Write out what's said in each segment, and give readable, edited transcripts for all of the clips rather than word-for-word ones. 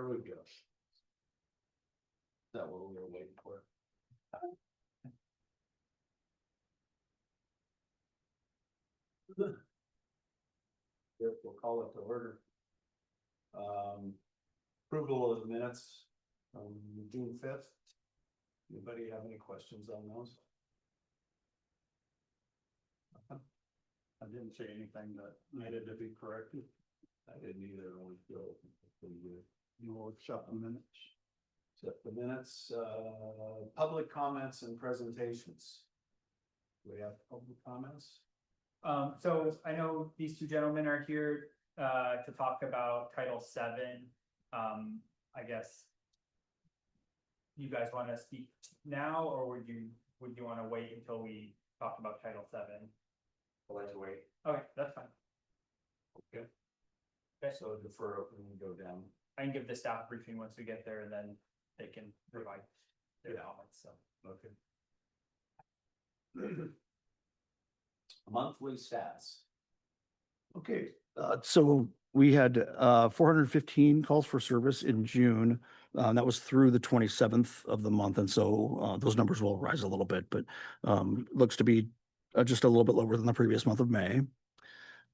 There we go. Is that what we were waiting for? Yep, we'll call it to order. Approval of the minutes from June 5th. Anybody have any questions on those? I didn't say anything that needed to be corrected. I didn't either. I always feel pretty good. You will accept the minutes. Accept the minutes, public comments and presentations. Do we have public comments? So I know these two gentlemen are here to talk about Title VII. I guess you guys want to speak now, or would you want to wait until we talk about Title VII? I'll let you wait. Okay, that's fine. Okay. Okay. So defer and go down. I can give the staff briefing once we get there, and then they can provide their Yeah. comments. So Okay. Monthly stats. Okay, so we had 415 calls for service in June. That was through the 27th of the month, and so those numbers will rise a little bit, but looks to be just a little bit lower than the previous month of May.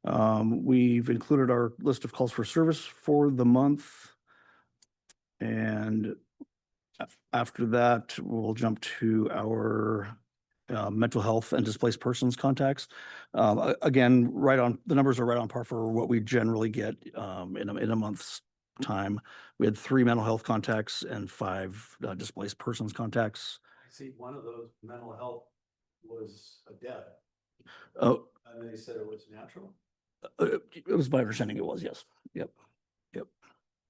We've included our list of calls for service for the month. And after that, we'll jump to our mental health and displaced persons contacts. Again, the numbers are right on par for what we generally get in a month's time. We had 3 mental health contacts and 5 displaced persons contacts. I see one of those mental health was a death. Oh, And they said it was natural. it was my understanding it was, yes. Yep.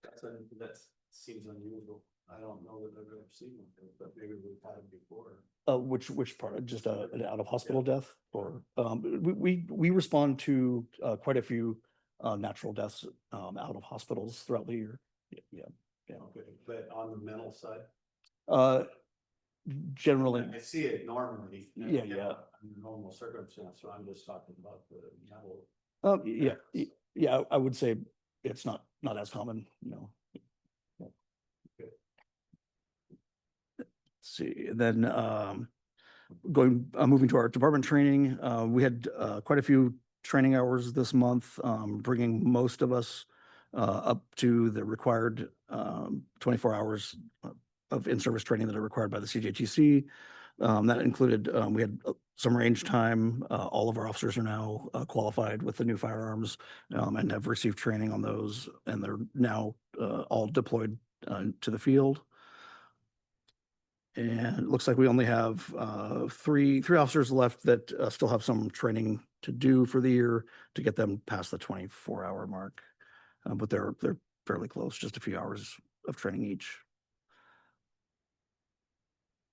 That seems unusual. I don't know that I've ever seen one, but maybe we've had it before. Which part? Just an out of hospital death, or we respond to quite a few natural deaths out of hospitals throughout the year. Yeah. Okay, but on the mental side, Generally, I see it normally. Yeah. In normal circumstance, so I'm just talking about the mental. yeah, I would say it's not as common, no. Okay. Let's see, then moving to our department training, we had quite a few training hours this month, bringing most of us up to the required 24 hours of in-service training that are required by the CJTC. That included, we had some range time. All of our officers are now qualified with the new firearms and have received training on those, and they're now all deployed to the field. And it looks like we only have three officers left that still have some training to do for the year to get them past the 24-hour mark. But they're fairly close, just a few hours of training each.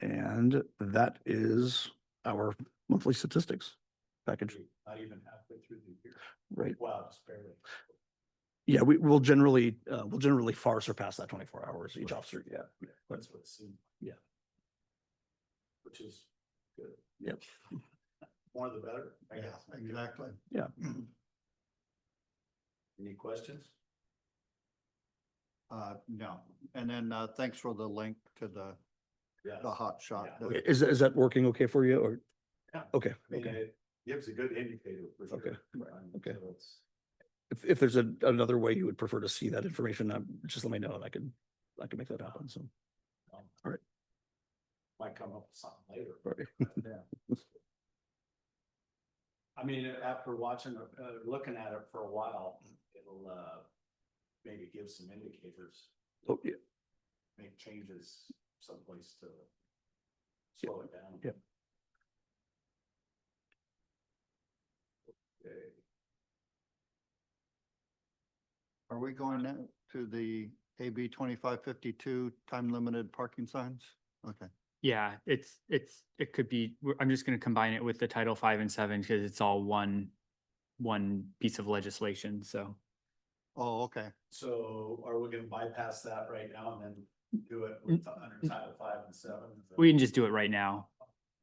And that is our monthly statistics package. Not even halfway through the year. Right. Wow, it's barely. Yeah, we'll generally far surpass that 24 hours each Right. officer. Yeah. That's what it seemed. Yeah. Which is good. Yep. More the better, I guess. Exactly. Yeah. Any questions? No, and then thanks for the link to the Yeah. hot shot. Yeah. Okay. Is that working okay for you, or? Yeah. Okay. I mean, it gives a good indicator for sure. Okay, okay. So it's- If there's another way you would prefer to see that information, just let me know and I can make that happen. So, All right. Might come up with something later. all right. Yeah. I mean, after watching, looking at it for a while, it'll, maybe give some indicators, Oh, yeah. make changes someplace to slow it down. Yep. Okay. Are we going now to the AB 2552 time limited parking signs? Okay, yeah, it could be. I'm just going to combine it with the Title V and VII because it's all one piece of legislation. So oh, okay, So are we gonna bypass that right now and then do it with under Title V and VII? we can just do it right now.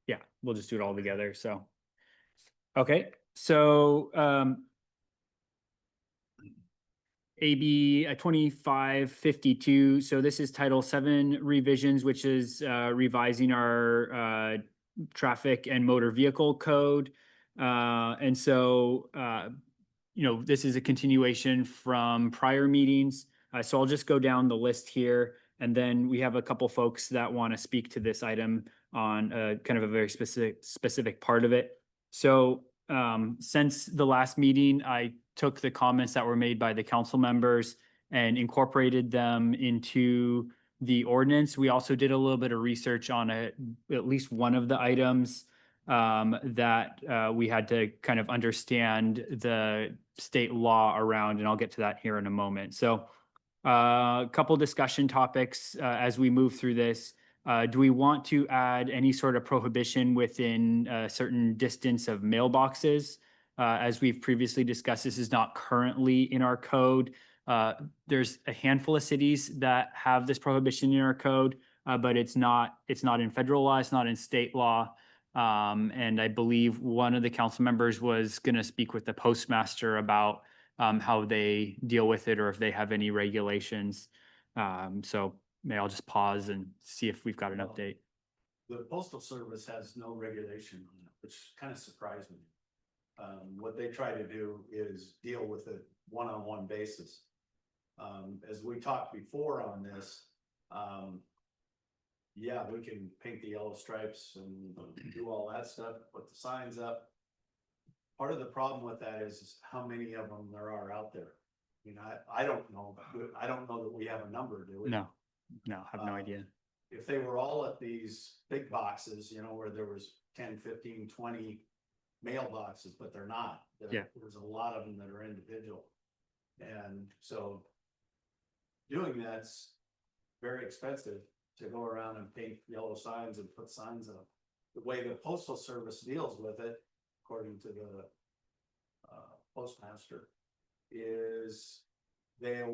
Yeah, we'll just do it all together. So, okay. So, AB 2552. So this is Title VII revisions, which is revising our traffic and motor vehicle code. And so, this is a continuation from prior meetings. So I'll just go down the list here. And then we have a couple folks that want to speak to this item on kind of a very specific part of it. So since the last meeting, I took the comments that were made by the council members and incorporated them into the ordinance. We also did a little bit of research on at least one of the items that we had to kind of understand the state law around, and I'll get to that here in a moment. So a couple discussion topics as we move through this. Do we want to add any sort of prohibition within a certain distance of mailboxes? As we've previously discussed, this is not currently in our code. There's a handful of cities that have this prohibition in our code, but it's not in federal law, it's not in state law. And I believe one of the council members was going to speak with the postmaster about how they deal with it or if they have any regulations. So maybe I'll just pause and see if we've got an update. The Postal Service has no regulation on it, which kind of surprised me. What they try to do is deal with it one-on-one basis. As we talked before on this, yeah, we can paint the yellow stripes and do all that stuff, put the signs up. Part of the problem with that is how many of them there are out there. I mean, I don't know, I don't know that we have a number, do we? No, I have no idea. If they were all at these big boxes, where there was 10, 15, 20 mailboxes, but they're not. There's a lot of them that are individual. And so doing that's very expensive to go around and paint yellow signs and put signs up. The way the Postal Service deals with it, according to the postmaster, is they're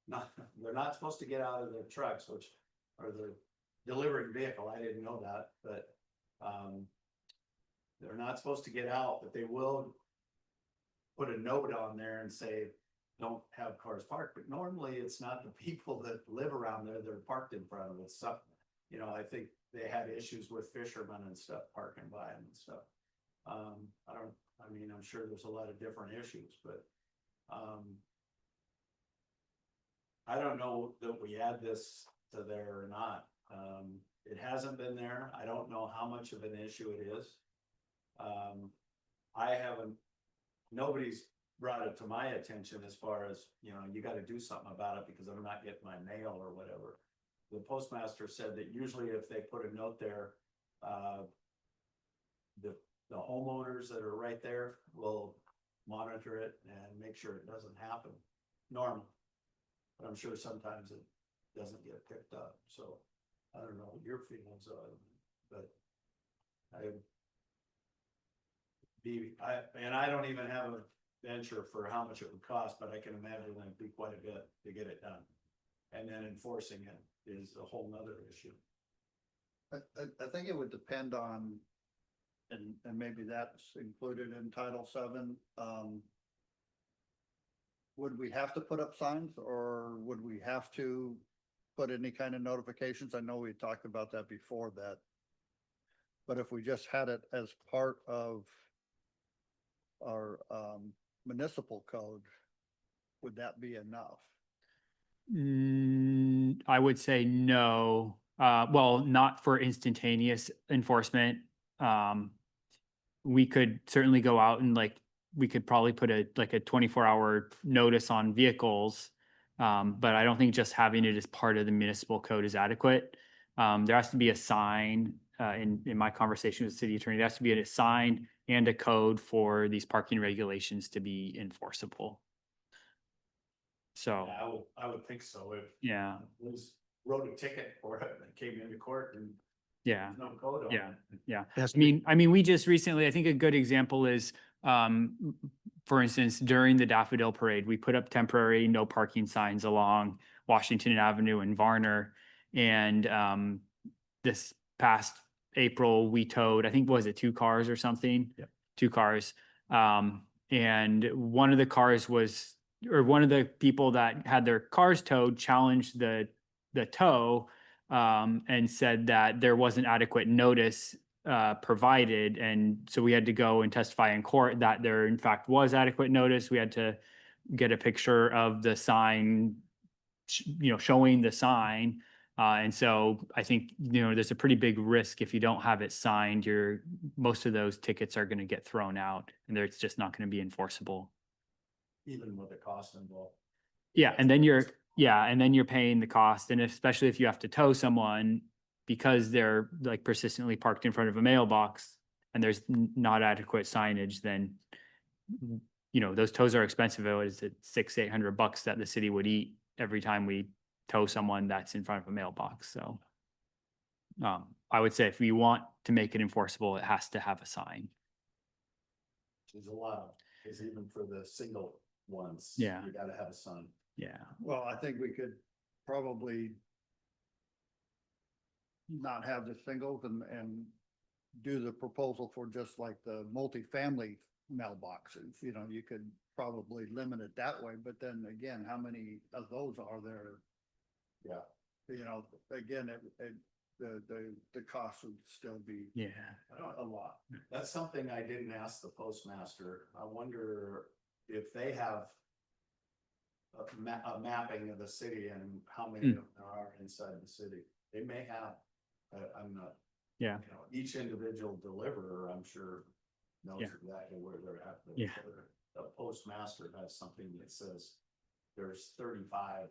not supposed to get out of their trucks, which are the delivering vehicle. I didn't know that, but they're not supposed to get out, but they will put a note on there and say, don't have cars parked. But normally it's not the people that live around there that are parked in front of it. So, I think they had issues with fishermen and stuff parking by them and stuff. I'm sure there's a lot of different issues, but I don't know that we add this to there or not. It hasn't been there. I don't know how much of an issue it is. Nobody's brought it to my attention as far as, you got to do something about it because I'm not getting my mail or whatever. The postmaster said that usually if they put a note there, the homeowners that are right there will monitor it and make sure it doesn't happen normally. But I'm sure sometimes it doesn't get picked up. So I don't know what your feelings are, but I don't even have a venture for how much it would cost, but I can imagine it'd be quite a bit to get it done. And then enforcing it is a whole nother issue. I think it would depend on, and maybe that's included in Title VII. Would we have to put up signs or would we have to put any kind of notifications? I know we talked about that before but if we just had it as part of our municipal code, would that be enough? I would say no. Well, not for instantaneous enforcement. We could certainly go out and we could probably put a 24-hour notice on vehicles. But I don't think just having it as part of the municipal code is adequate. There has to be a sign in my conversation with the city attorney, there has to be a sign and a code for these parking regulations to be enforceable. So Yeah, I would think so. If yeah, Liz wrote a ticket for it and came into court and yeah. there's no code on Yeah. it. Yeah. It has to I mean, we just recently, I think a good example is, for instance, during the Daffodil Parade, we put up temporary no parking signs along Washington Avenue and Varner. And this past April, we towed, I think, was it 2 cars or something? Yep. 2 cars. And one of the cars was or one of the people that had their cars towed challenged the tow, and said that there wasn't adequate notice provided. And so we had to go and testify in court that there in fact was adequate notice. We had to get a picture of the sign, showing the sign. And so I think, there's a pretty big risk if you don't have it signed, most of those tickets are going to get thrown out and it's just not going to be enforceable. Even with the cost involved. Yeah, and then you're paying the cost, and especially if you have to tow someone because they're like persistently parked in front of a mailbox and there's not adequate signage, then those tows are expensive. It was $600-800 that the city would eat every time we tow someone that's in front of a mailbox. So I would say if we want to make it enforceable, it has to have a sign. There's a lot, because even for the single ones. Yeah. You gotta have a sign. Yeah. Well, I think we could probably not have the singles and do the proposal for just like the multifamily mailboxes. You could probably limit it that way, but then again, how many of those are there? Yeah. Again, the cost would still be Yeah. a lot. That's something I didn't ask the postmaster. I wonder if they have a mapping of the city and how many of them there are inside the city. They may have, I'm not. Yeah. Each individual deliverer, I'm sure, knows Yeah. exactly where they're at. Yeah. The postmaster has something that says there's 35,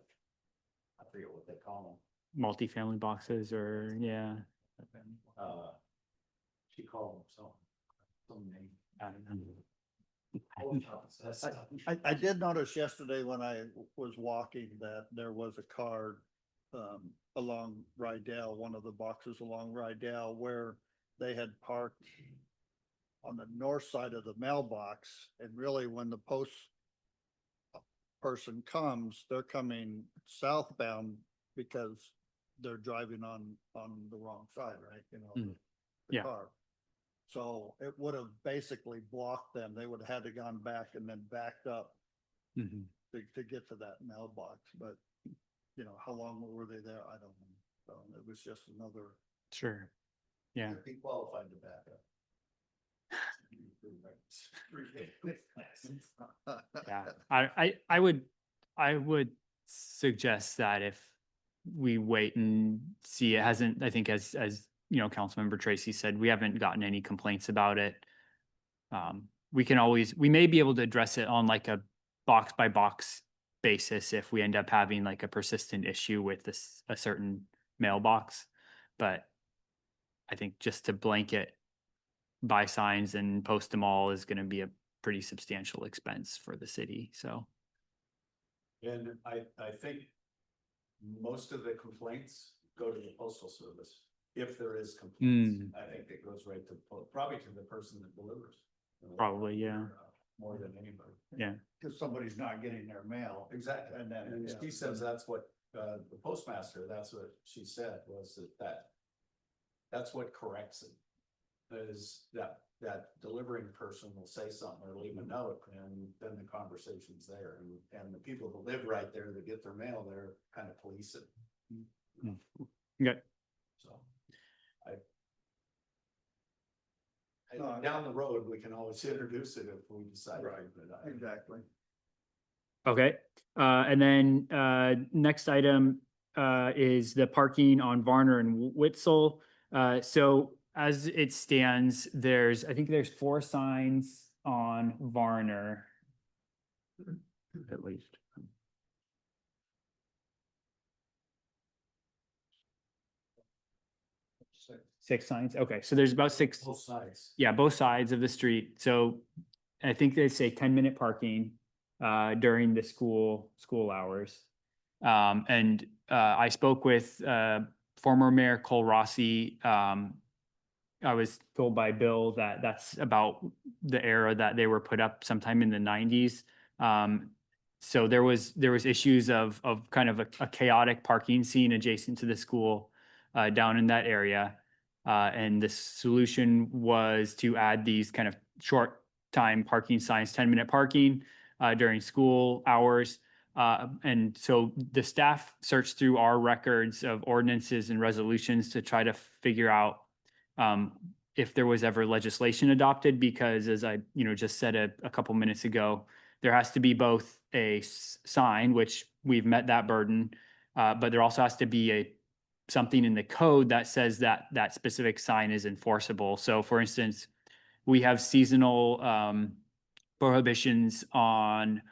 I forget what they call Multifamily boxes or, yeah. them. She called them some name. I don't know. I did notice yesterday when I was walking that there was a car along Rydell, one of the boxes along Rydell, where they had parked on the north side of the mailbox. And really, when the post person comes, they're coming southbound because they're driving on the wrong side, right? The Yeah. car. So it would have basically blocked them. They would have had to gone back and then backed up Mhm. to get to that mailbox. But, how long were they there? I don't know. So it was just another. Sure. Yeah. Be qualified to back up. Yeah. I would suggest that if we wait and see, it hasn't, I think as Councilmember Tracy said, we haven't gotten any complaints about it. We may be able to address it on like a box by box basis if we end up having like a persistent issue with a certain mailbox. But I think just to blanket buy signs and post them all is going to be a pretty substantial expense for the city. So. And I think most of the complaints go to the postal service. If there is complaints, I think it goes right to, probably to the person that delivers. Probably, yeah. More than anybody. Yeah. Because somebody's not getting their mail. Exactly. And then, And yeah. she says that's what, the postmaster, that's what she said, was that's what corrects it. Is that delivering person will say something or leave a note, and then the conversation's there, and the people who live right there that get their mail there kind of police it. Okay. So down the road, we can always introduce it if we decide. Right. But Exactly. Okay. And then next item is the parking on Varner and Witzel. So as it stands, I think there's 4 signs on Varner. At least. Six signs. Okay. So there's about 6. both sides. Yeah, both sides of the street. So I think they say 10-minute parking during the school hours. And I spoke with former Mayor Cole Rossi. I was told by Bill that that's about the era that they were put up sometime in the 90s. So there was issues of kind of a chaotic parking scene adjacent to the school down in that area. And the solution was to add these kind of short time parking signs, 10-minute parking. during school hours. And so the staff searched through our records of ordinances and resolutions to try to figure out if there was ever legislation adopted, because as I, just said a couple minutes ago, there has to be both a sign, which we've met that burden, but there also has to be something in the code that says that that specific sign is enforceable. So for instance, we have seasonal prohibitions on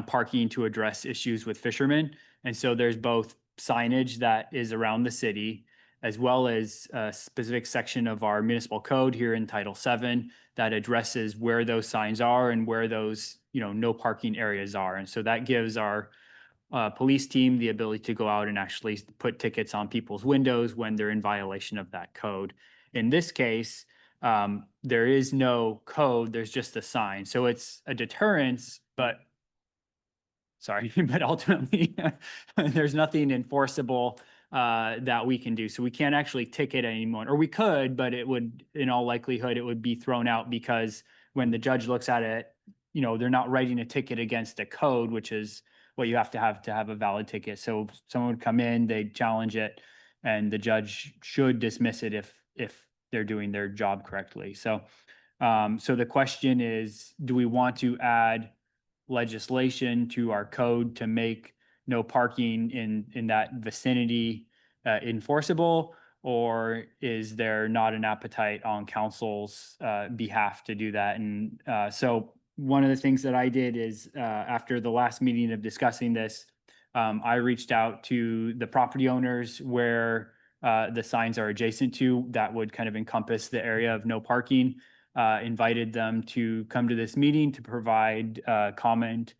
parking to address issues with fishermen. And so there's both signage that is around the city, as well as a specific section of our municipal code here in Title VII that addresses where those signs are and where those, no parking areas are. And so that gives our police team the ability to go out and actually put tickets on people's windows when they're in violation of that code. In this case, there is no code, there's just a sign. So it's a deterrence, but but ultimately there's nothing enforceable that we can do. So we can't actually ticket anyone, or we could, but it would, in all likelihood, it would be thrown out, because when the judge looks at it, they're not writing a ticket against a code, which is what you have to have a valid ticket. So someone would come in, they'd challenge it, and the judge should dismiss it if they're doing their job correctly. So, so the question is, do we want to add legislation to our code to make no parking in that vicinity enforceable, or is there not an appetite on council's behalf to do that? And so one of the things that I did is after the last meeting of discussing this, I reached out to the property owners where the signs are adjacent to, that would kind of encompass the area of no parking, invited them to come to this meeting to provide comment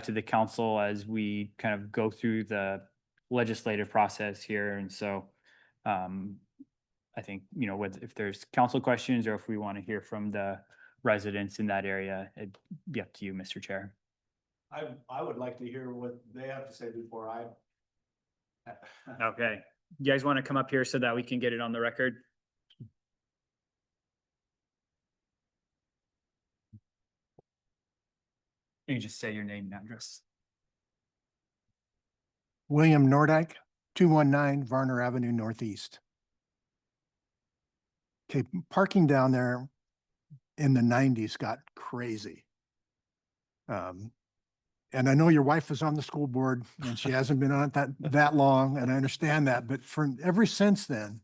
to the council as we kind of go through the legislative process here. And so I think, if there's council questions, or if we want to hear from the residents in that area, it'd be up to you, Mr. Chair. I would like to hear what they have to say before I. Okay. You guys want to come up here so that we can get it on the record? You can just say your name and address. William Nordyke, 219 Varner Avenue Northeast. Okay, parking down there in the 90s got crazy. And I know your wife is on the school board and she hasn't been on it that long, and I understand that, but ever since then,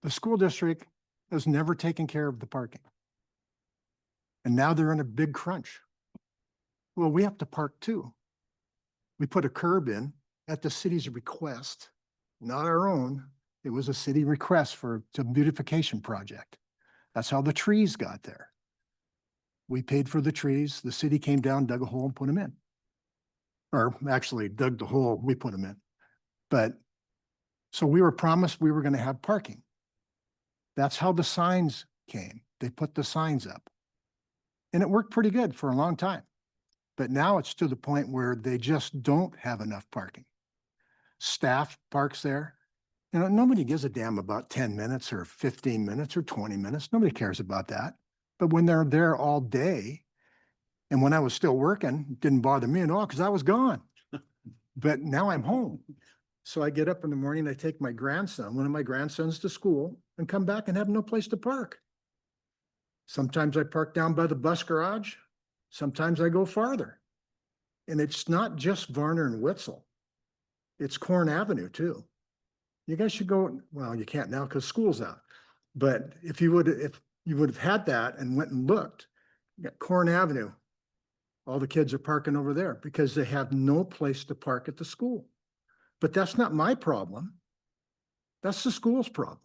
the school district has never taken care of the parking. And now they're in a big crunch. Well, we have to park too. We put a curb in at the city's request, not our own. It was a city request for a beautification project. That's how the trees got there. We paid for the trees. The city came down, dug a hole and put them in. Or actually dug the hole, we put them in. But so we were promised we were going to have parking. That's how the signs came. They put the signs up. And it worked pretty good for a long time. But now it's to the point where they just don't have enough parking. Staff parks there. Nobody gives a damn about 10 minutes or 15 minutes or 20 minutes. Nobody cares about that. But when they're there all day, and when I was still working, it didn't bother me at all because I was gone. But now I'm home. So I get up in the morning, I take my grandson, one of my grandsons, to school and come back and have no place to park. Sometimes I park down by the bus garage. Sometimes I go farther. And it's not just Varner and Witzel. It's Corn Avenue too. You guys should go, well, you can't now because school's out. But if you would have had that and went and looked, you got Corn Avenue. All the kids are parking over there because they have no place to park at the school. But that's not my problem. That's the school's problem.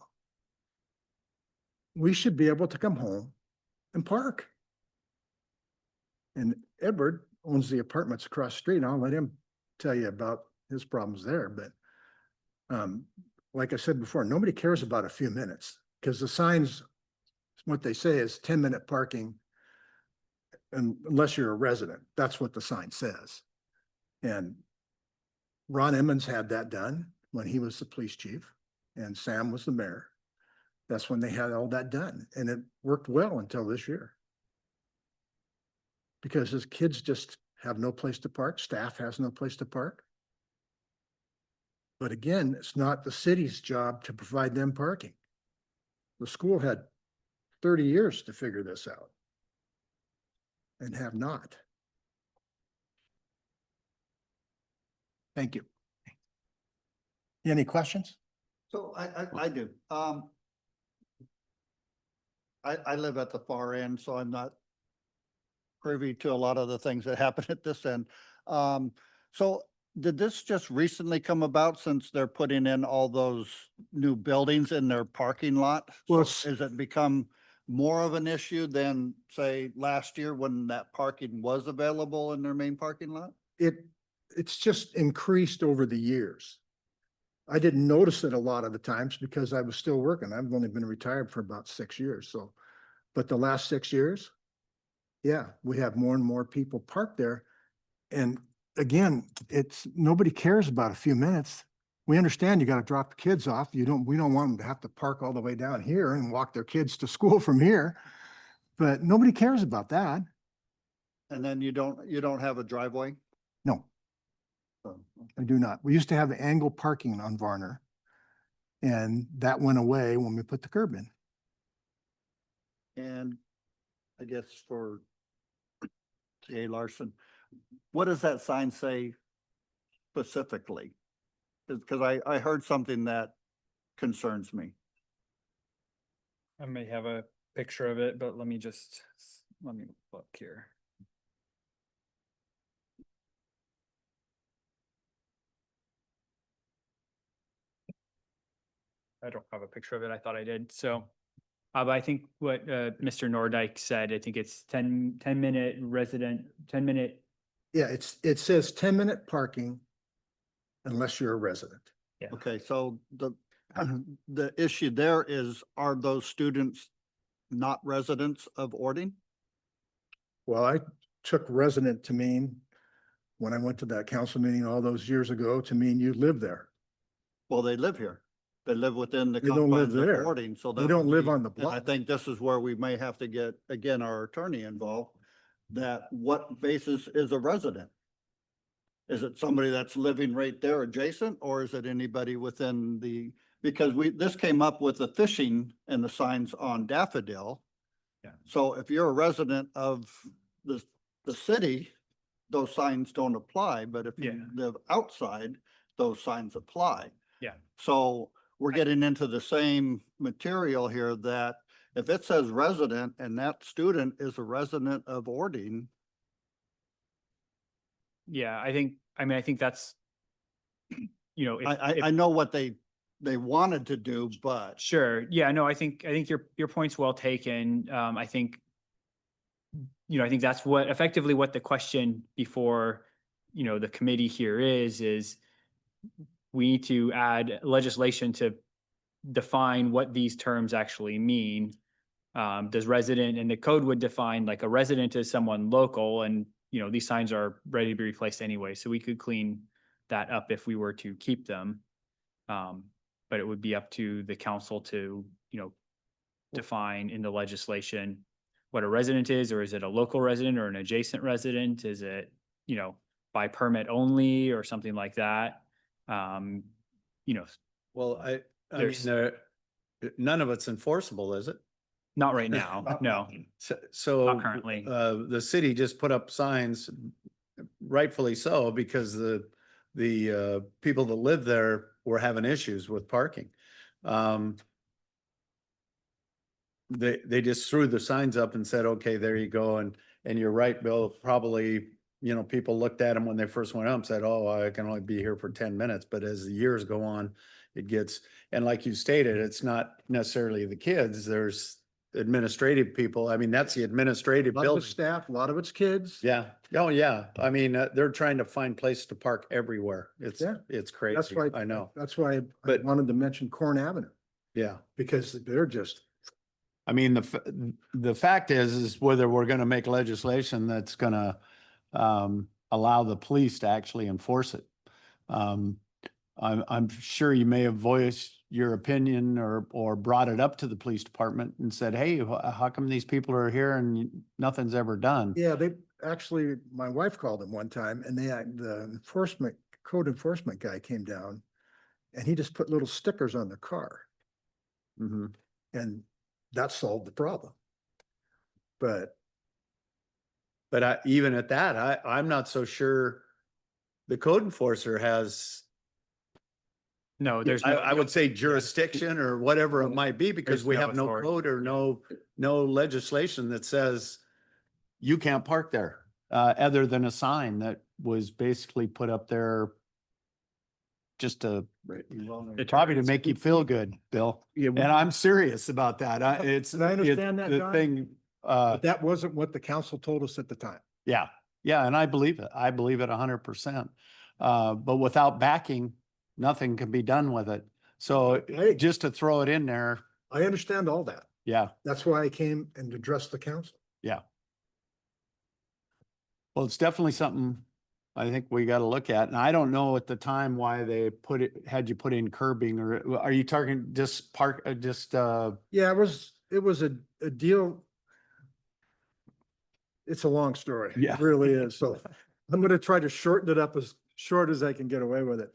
We should be able to come home and park. And Edward owns the apartments across the street, and I'll let him tell you about his problems there. But like I said before, nobody cares about a few minutes because the signs, what they say is 10-minute parking, and unless you're a resident, that's what the sign says. And Ron Emmons had that done when he was the police chief and Sam was the mayor. That's when they had all that done, and it worked well until this year. because his kids just have no place to park, staff has no place to park. But again, it's not the city's job to provide them parking. The school had 30 years to figure this out and have not. Thank you. Any questions? So I do. I live at the far end, so I'm not privy to a lot of the things that happen at this end. So did this just recently come about since they're putting in all those new buildings in their parking lot? Well, So has it become more of an issue than, say, last year when that parking was available in their main parking lot? It's just increased over the years. I didn't notice it a lot of the times because I was still working. I've only been retired for about 6 years, so. But the last 6 years, yeah, we have more and more people parked there. And again, nobody cares about a few minutes. We understand you gotta drop the kids off. We don't want them to have to park all the way down here and walk their kids to school from here. But nobody cares about that. And then you don't have a driveway? No. So, I do not. We used to have angle parking on Varner. And that went away when we put the curb in. And I guess for T.A. Larson, what does that sign say specifically? Because I heard something that concerns me. I may have a picture of it, but let me look here. I don't have a picture of it. I thought I did. So, but I think what Mr. Nordike said, I think it's 10-minute resident, 10-minute. Yeah, it says 10-minute parking unless you're a resident. Yeah. Okay, so the issue there is, are those students not residents of Ording? Well, I took resident to mean, when I went to that council meeting all those years ago, to mean you live there. Well, they live here. They live within the They don't live confines of there. Ording, so. They that don't would live be- on the and I block. think this is where we may have to get, again, our attorney involved, that what basis is a resident? Is it somebody that's living right there adjacent, or is it anybody within because this came up with the fishing and the signs on Daffodil. Yeah. So if you're a resident of the city, those signs don't apply, but if you Yeah. live outside, those signs apply. Yeah. So we're getting into the same material here that if it says resident and that student is a resident of Ording, Yeah, I think that's, if I know what they wanted to do, but sure. Yeah, no, I think your point's well taken. I think, I think that's effectively what the question before, the committee here is we need to add legislation to define what these terms actually mean. Does resident, and the code would define like a resident is someone local, and, these signs are ready to be replaced anyway, so we could clean that up if we were to keep them. But it would be up to the council to, define in the legislation what a resident is, or is it a local resident or an adjacent resident? Is it, by permit only or something like that? Well, I mean, There's- none of it's enforceable, is it? Not right now, no, So. not currently. The city just put up signs, rightfully so, because the people that live there were having issues with parking. They just threw the signs up and said, okay, there you go. And you're right, Bill, probably, people looked at them when they first went up and said, oh, I can only be here for 10 minutes. But as the years go on, it gets, and like you stated, it's not necessarily the kids. There's administrative people. I mean, that's the administrative A lot of building. it's staff, a lot of it's kids. Yeah. Oh, yeah. I mean, they're trying to find places to park everywhere. It's That's crazy. why. I know. That's why I But- wanted to mention Corn Avenue, Yeah. because they're just, I mean, the fact is whether we're going to make legislation that's going to allow the police to actually enforce it. I'm sure you may have voiced your opinion or brought it up to the police department and said, hey, how come these people are here and nothing's ever done? yeah, actually, my wife called him one time and the code enforcement guy came down and he just put little stickers on the car Mhm. and that solved the problem. But But even at that, I'm not so sure the code enforcer has, No, there's I, no. I would say jurisdiction or whatever it might be, because There's we no have no authority. code or no legislation that says you can't park there, other than a sign that was basically put up there just to, probably to make you feel good, Bill. Yeah, And I'm serious about that. It's, And I understand it's that, the John. thing, but that wasn't what the council told us at the time. yeah, yeah, and I believe it. I believe it 100%. But without backing, nothing can be done with it. So Hey. just to throw it in there, I understand all that. yeah, That's why I came and addressed the council. yeah. Well, it's definitely something I think we got to look at. And I don't know at the time why they had you put in curbing, or are you talking just Yeah, it was a deal. It's a long story. Yeah. It really is. So I'm gonna try to shorten it up as short as I can get away with it.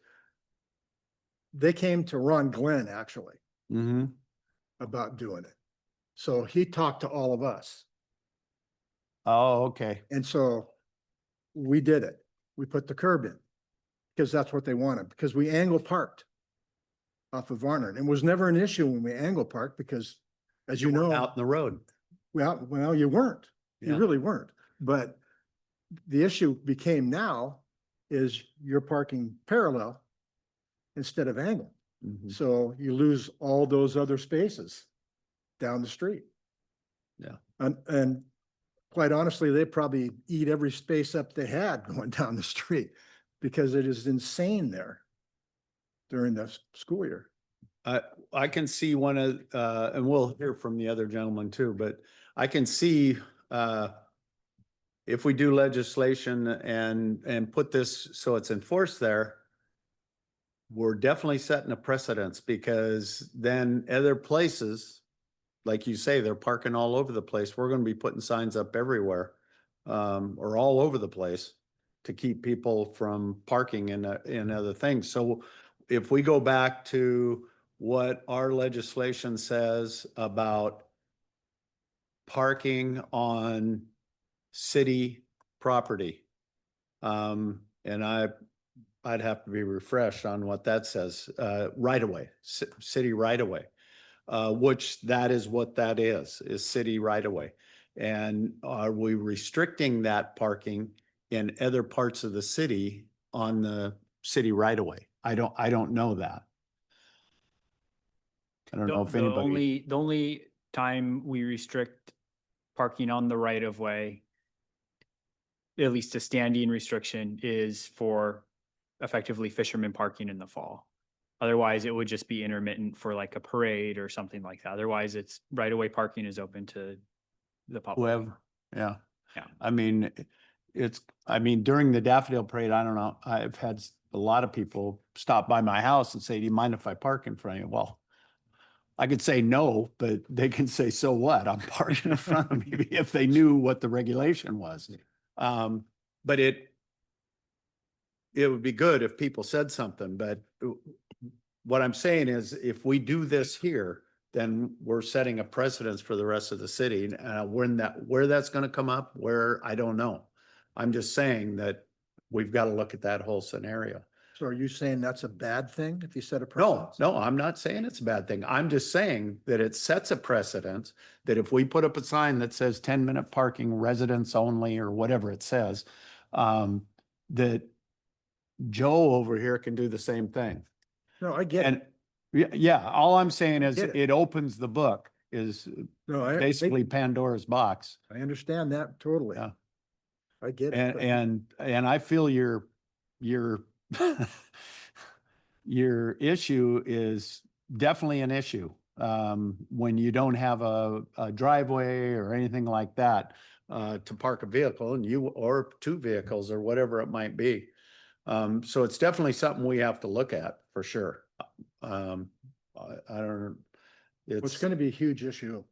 They came to Ron Glenn actually Mhm. about doing it. So he talked to all of us. Oh, okay. And so we did it. We put the curb in because that's what they wanted, because we angle parked off of Varner. And it was never an issue when we angle parked because as you know, Out in the road. well, you weren't. You Yeah. really weren't. But the issue became now is you're parking parallel instead of angle. Mhm. So you lose all those other spaces down the street. Yeah. And quite honestly, they probably eat every space up they had going down the street because it is insane there during the school year. I can see one of, and we'll hear from the other gentleman too, but I can see, if we do legislation and put this so it's enforced there, we're definitely setting a precedence, because then other places, like you say, they're parking all over the place. We're gonna be putting signs up everywhere, or all over the place to keep people from parking in other things. So if we go back to what our legislation says about parking on city property, and I'd have to be refreshed on what that says, right away, city right away. Which that is what that is city right away. And are we restricting that parking in other parts of the city on the city right away? I don't know that. I don't know if anybody, The only time we restrict parking on the right of way, at least a standing restriction, is for effectively fishermen parking in the fall. Otherwise, it would just be intermittent for like a parade or something like that. Otherwise, it's right away parking is open to the public. whoever, yeah. Yeah. I mean, during the Daffodil Parade, I don't know, I've had a lot of people stop by my house and say, do you mind if I park in front of you? Well, I could say no, but they can say, so what? I'm parking in front of me, if they knew what the regulation was. But it would be good if people said something, but what I'm saying is if we do this here, then we're setting a precedence for the rest of the city. Where that's gonna come up, I don't know. I'm just saying that we've got to look at that whole scenario. So are you saying that's a bad thing if you set a No, precedent? no, I'm not saying it's a bad thing. I'm just saying that it sets a precedence that if we put up a sign that says 10-minute parking, residents only, or whatever it says, that Joe over here can do the same thing. No, I get it. And yeah, all I'm saying is Get it. it opens the book, is No, I basically Pandora's box. I understand that totally. Yeah. I get it. And I feel your your issue is definitely an issue. When you don't have a driveway or anything like that, to park a vehicle or two vehicles or whatever it might be. So it's definitely something we have to look at for sure. I don't, It's it's, gonna be a huge issue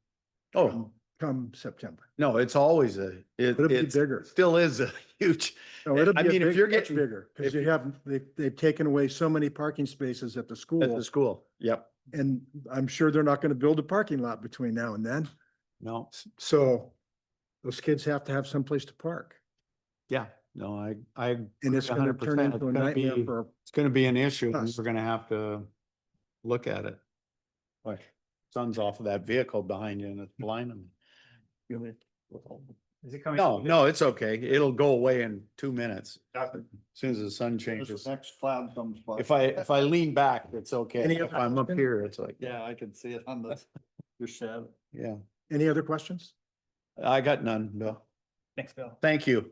oh, come September. No, it's always It'll be it bigger. still is a huge. No, it'll I be mean, if you're much getting bigger, because if you have, they've taken away so many parking spaces at the at school. the school, yep, And I'm sure they're not gonna build a parking lot between now and then. no, So those kids have to have someplace to park. yeah, no, I And agree it's gonna 100%. turn It's into a gonna nightmare be, for, it's gonna be an issue, and us. we're gonna have to look at it. Like, sun's off of that vehicle behind you and it's blinding me. Is it coming? No, it's okay. It'll go away in 2 minutes. As soon as the sun As changes. the next cloud comes by. If I lean back, it's okay. Any If other I'm up question? here, it's like, Yeah, I can see it on the, your shadow. yeah, any other questions? I got none, Bill. Thanks, Bill. Thank you.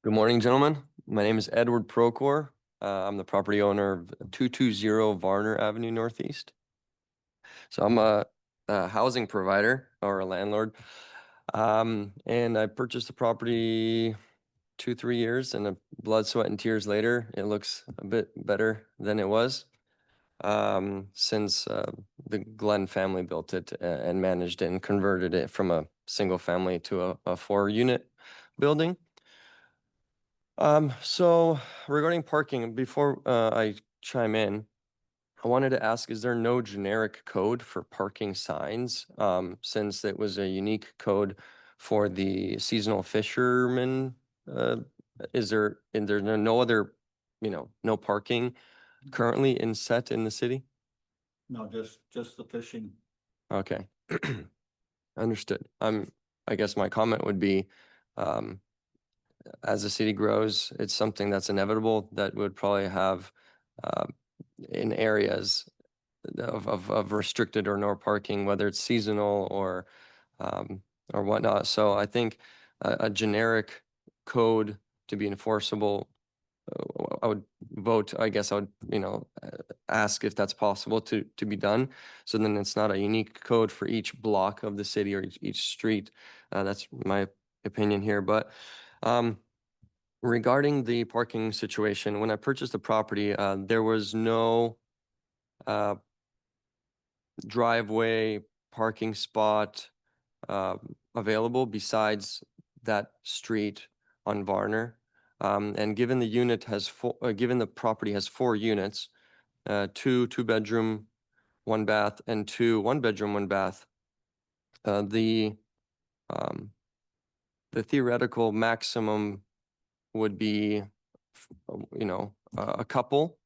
Good morning, gentlemen. My name is Edward Procor. I'm the property owner of 220 Varner Avenue Northeast. So I'm a housing provider or a landlord. And I purchased the property 2-3 years, and blood, sweat, and tears later, it looks a bit better than it was. Since the Glenn family built it and managed it and converted it from a single family to a 4-unit building. So regarding parking, before I chime in, I wanted to ask, is there no generic code for parking signs? Since it was a unique code for the seasonal fishermen, is there, and there's no other, no parking currently set in the city? No, just the fishing. Okay. Understood. I guess my comment would be, as the city grows, it's something that's inevitable that would probably have, in areas of restricted or no parking, whether it's seasonal or whatnot. So I think a generic code to be enforceable, I would vote, I guess I would, ask if that's possible to be done. So then it's not a unique code for each block of the city or each street. That's my opinion here. But regarding the parking situation, when I purchased the property, there was no driveway parking spot available besides that street on Varner. And given the unit has given the property has 4 units, 2 2-bedroom, 1 bath, and 2 1-bedroom, 1 bath, the theoretical maximum would be, a couple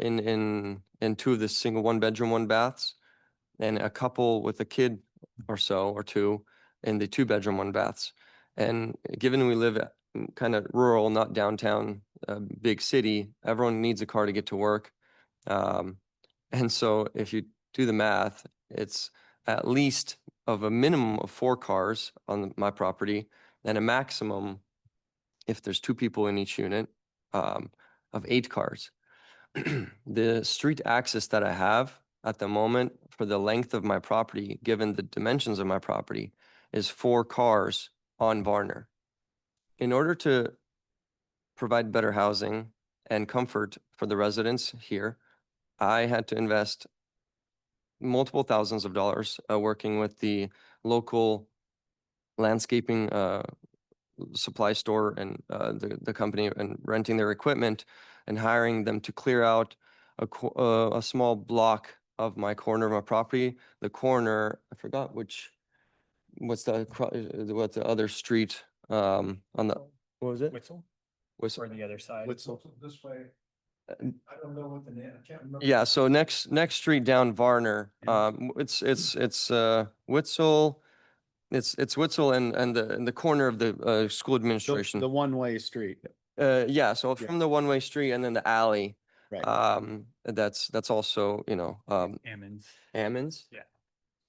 in 2 of the single 1-bedroom, 1 baths, and a couple with a kid or so, or 2 in the 2-bedroom, 1 baths. And given we live kind of rural, not downtown, big city, everyone needs a car to get to work. And so if you do the math, it's at least of a minimum of 4 cars on my property and a maximum, if there's 2 people in each unit, of 8 cars. The street access that I have at the moment for the length of my property, given the dimensions of my property, is 4 cars on Varner. In order to provide better housing and comfort for the residents here, I had to invest multiple thousands of dollars working with the local landscaping supply store and the company, and renting their equipment and hiring them to clear out a small block of my corner of my property. The corner, I forgot what's the other street on the, what was it? Whistle Whistle. or the other side? Whistle. This way. Uh, I don't know what the name, I can't remember. Yeah, so next street down Varner, it's Witzel. It's Witzel and the corner of the school administration. The one-way street, Yeah, so Yeah. from the one-way street and then the alley, right? that's also, Ammons. Ammons. Yeah.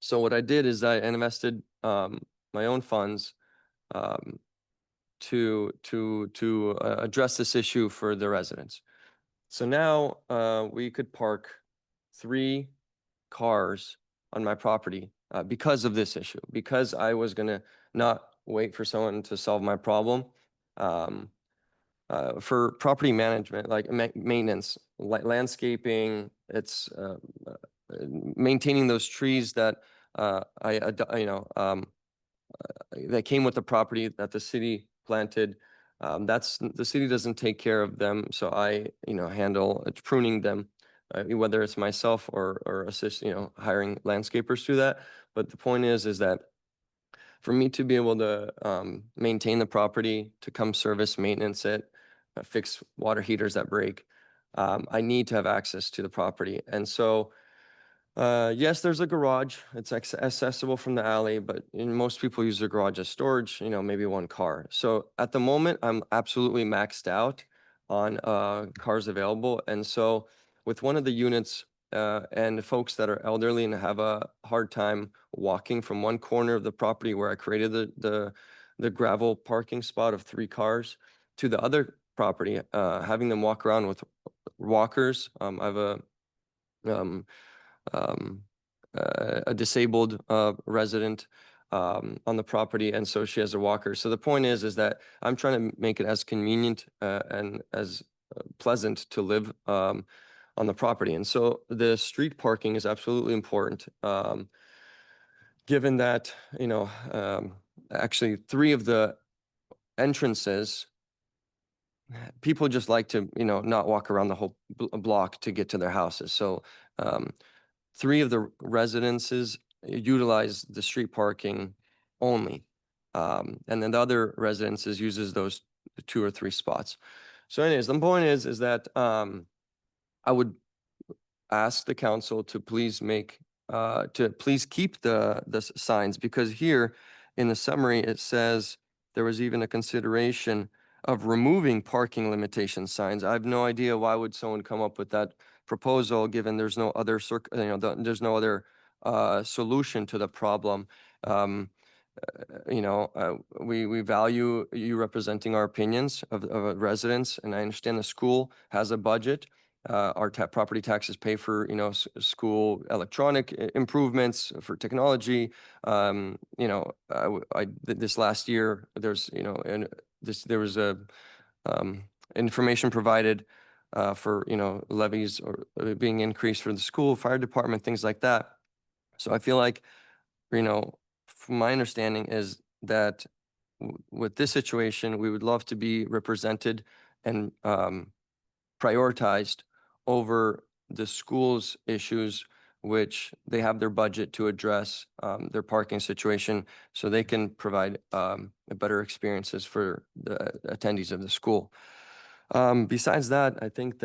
So what I did is I invested my own funds to address this issue for the residents. So now we could park 3 cars on my property because of this issue, because I was gonna not wait for someone to solve my problem. For property management, like maintenance, landscaping, it's maintaining those trees that that came with the property that the city planted. That's, the city doesn't take care of them, so I, handle pruning them, whether it's myself or assist, hiring landscapers to that. But the point is that for me to be able to maintain the property, to come service, maintenance it, fix water heaters that break, I need to have access to the property. And so, yes, there's a garage. It's accessible from the alley, but most people use their garage as storage, maybe one car. So at the moment, I'm absolutely maxed out on cars available. And so with one of the units and folks that are elderly and have a hard time walking from one corner of the property where I created the gravel parking spot of 3 cars to the other property, having them walk around with walkers. I have a disabled resident on the property, and so she has a walker. So the point is that I'm trying to make it as convenient and as pleasant to live on the property. And so the street parking is absolutely important. Given that, actually 3 of the entrances, people just like to, not walk around the whole block to get to their houses. So 3 of the residences utilize the street parking only. And then the other residences uses those 2 or 3 spots. So anyways, the point is that I would ask the council to please keep the signs, because here in the summary, it says there was even a consideration of removing parking limitation signs. I have no idea why would someone come up with that proposal, given there's no other there's no other solution to the problem. We value you representing our opinions of residents, and I understand the school has a budget. Our property taxes pay for, school electronic improvements for technology. This last year, there's, there was a information provided for, levies or being increased for the school, fire department, things like that. So I feel like, from my understanding is that with this situation, we would love to be represented and prioritized over the school's issues, which they have their budget to address their parking situation, so they can provide better experiences for the attendees of the school. Besides that, I think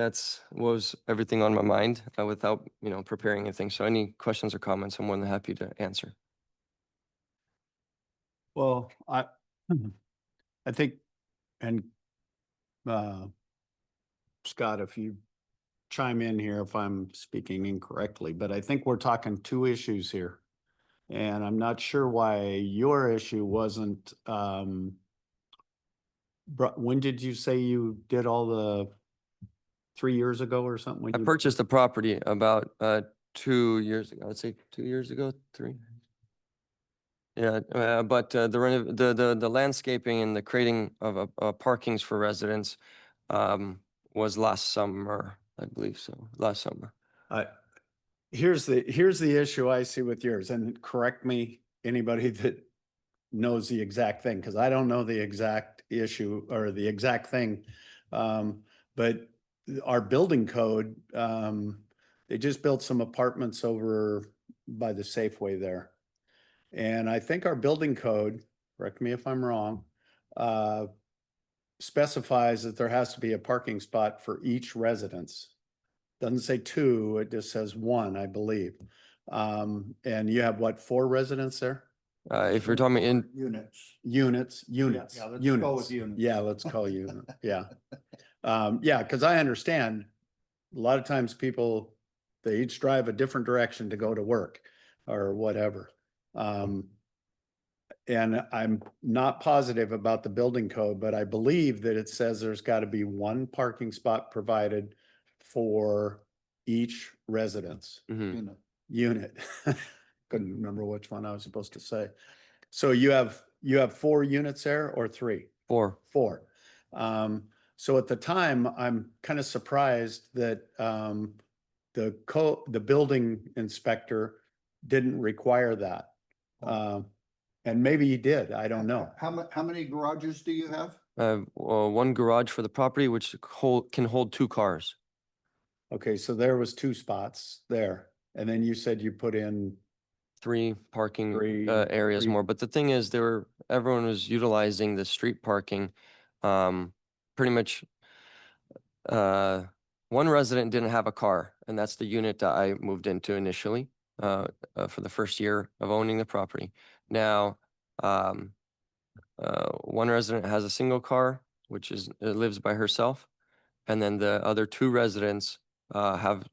was everything on my mind without, preparing anything. So any questions or comments, I'm more than happy to answer. Well, I think, and Scott, if you chime in here if I'm speaking incorrectly, but I think we're talking 2 issues here. And I'm not sure why your issue wasn't, when did you say you did all the 3 years ago or something? I purchased the property about 2 years ago. I'd say 2 years ago, 3. Yeah, but the landscaping and the creating of parkings for residents was last summer, I believe so, last summer. Here's the issue I see with yours, and correct me, anybody that knows the exact thing, because I don't know the exact issue or the exact thing. But our building code, they just built some apartments over by the Safeway there. And I think our building code, correct me if I'm wrong, specifies that there has to be a parking spot for each residence. Doesn't say 2, it just says 1, I believe. And you have what, 4 residents there? If you're talking in Units. Units. Yeah, let's go with units. Yeah, let's call unit, yeah. Yeah, because I understand a lot of times people, they each drive a different direction to go to work or whatever. And I'm not positive about the building code, but I believe that it says there's got to be 1 parking spot provided for each residence unit. Couldn't remember which one I was supposed to say. So you have 4 units there or 3? 4. 4. So at the time, I'm kind of surprised that the building inspector didn't require that. And maybe he did, I don't know. How many garages do you have? One garage for the property, which can hold 2 cars. Okay, so there was 2 spots there, and then you said you put in, 3 parking Three- areas three- more, but the thing is, everyone was utilizing the street parking. Pretty much, one resident didn't have a car, and that's the unit that I moved into initially, for the first year of owning the property. Now, one resident has a single car, which lives by herself, and then the other 2 residents have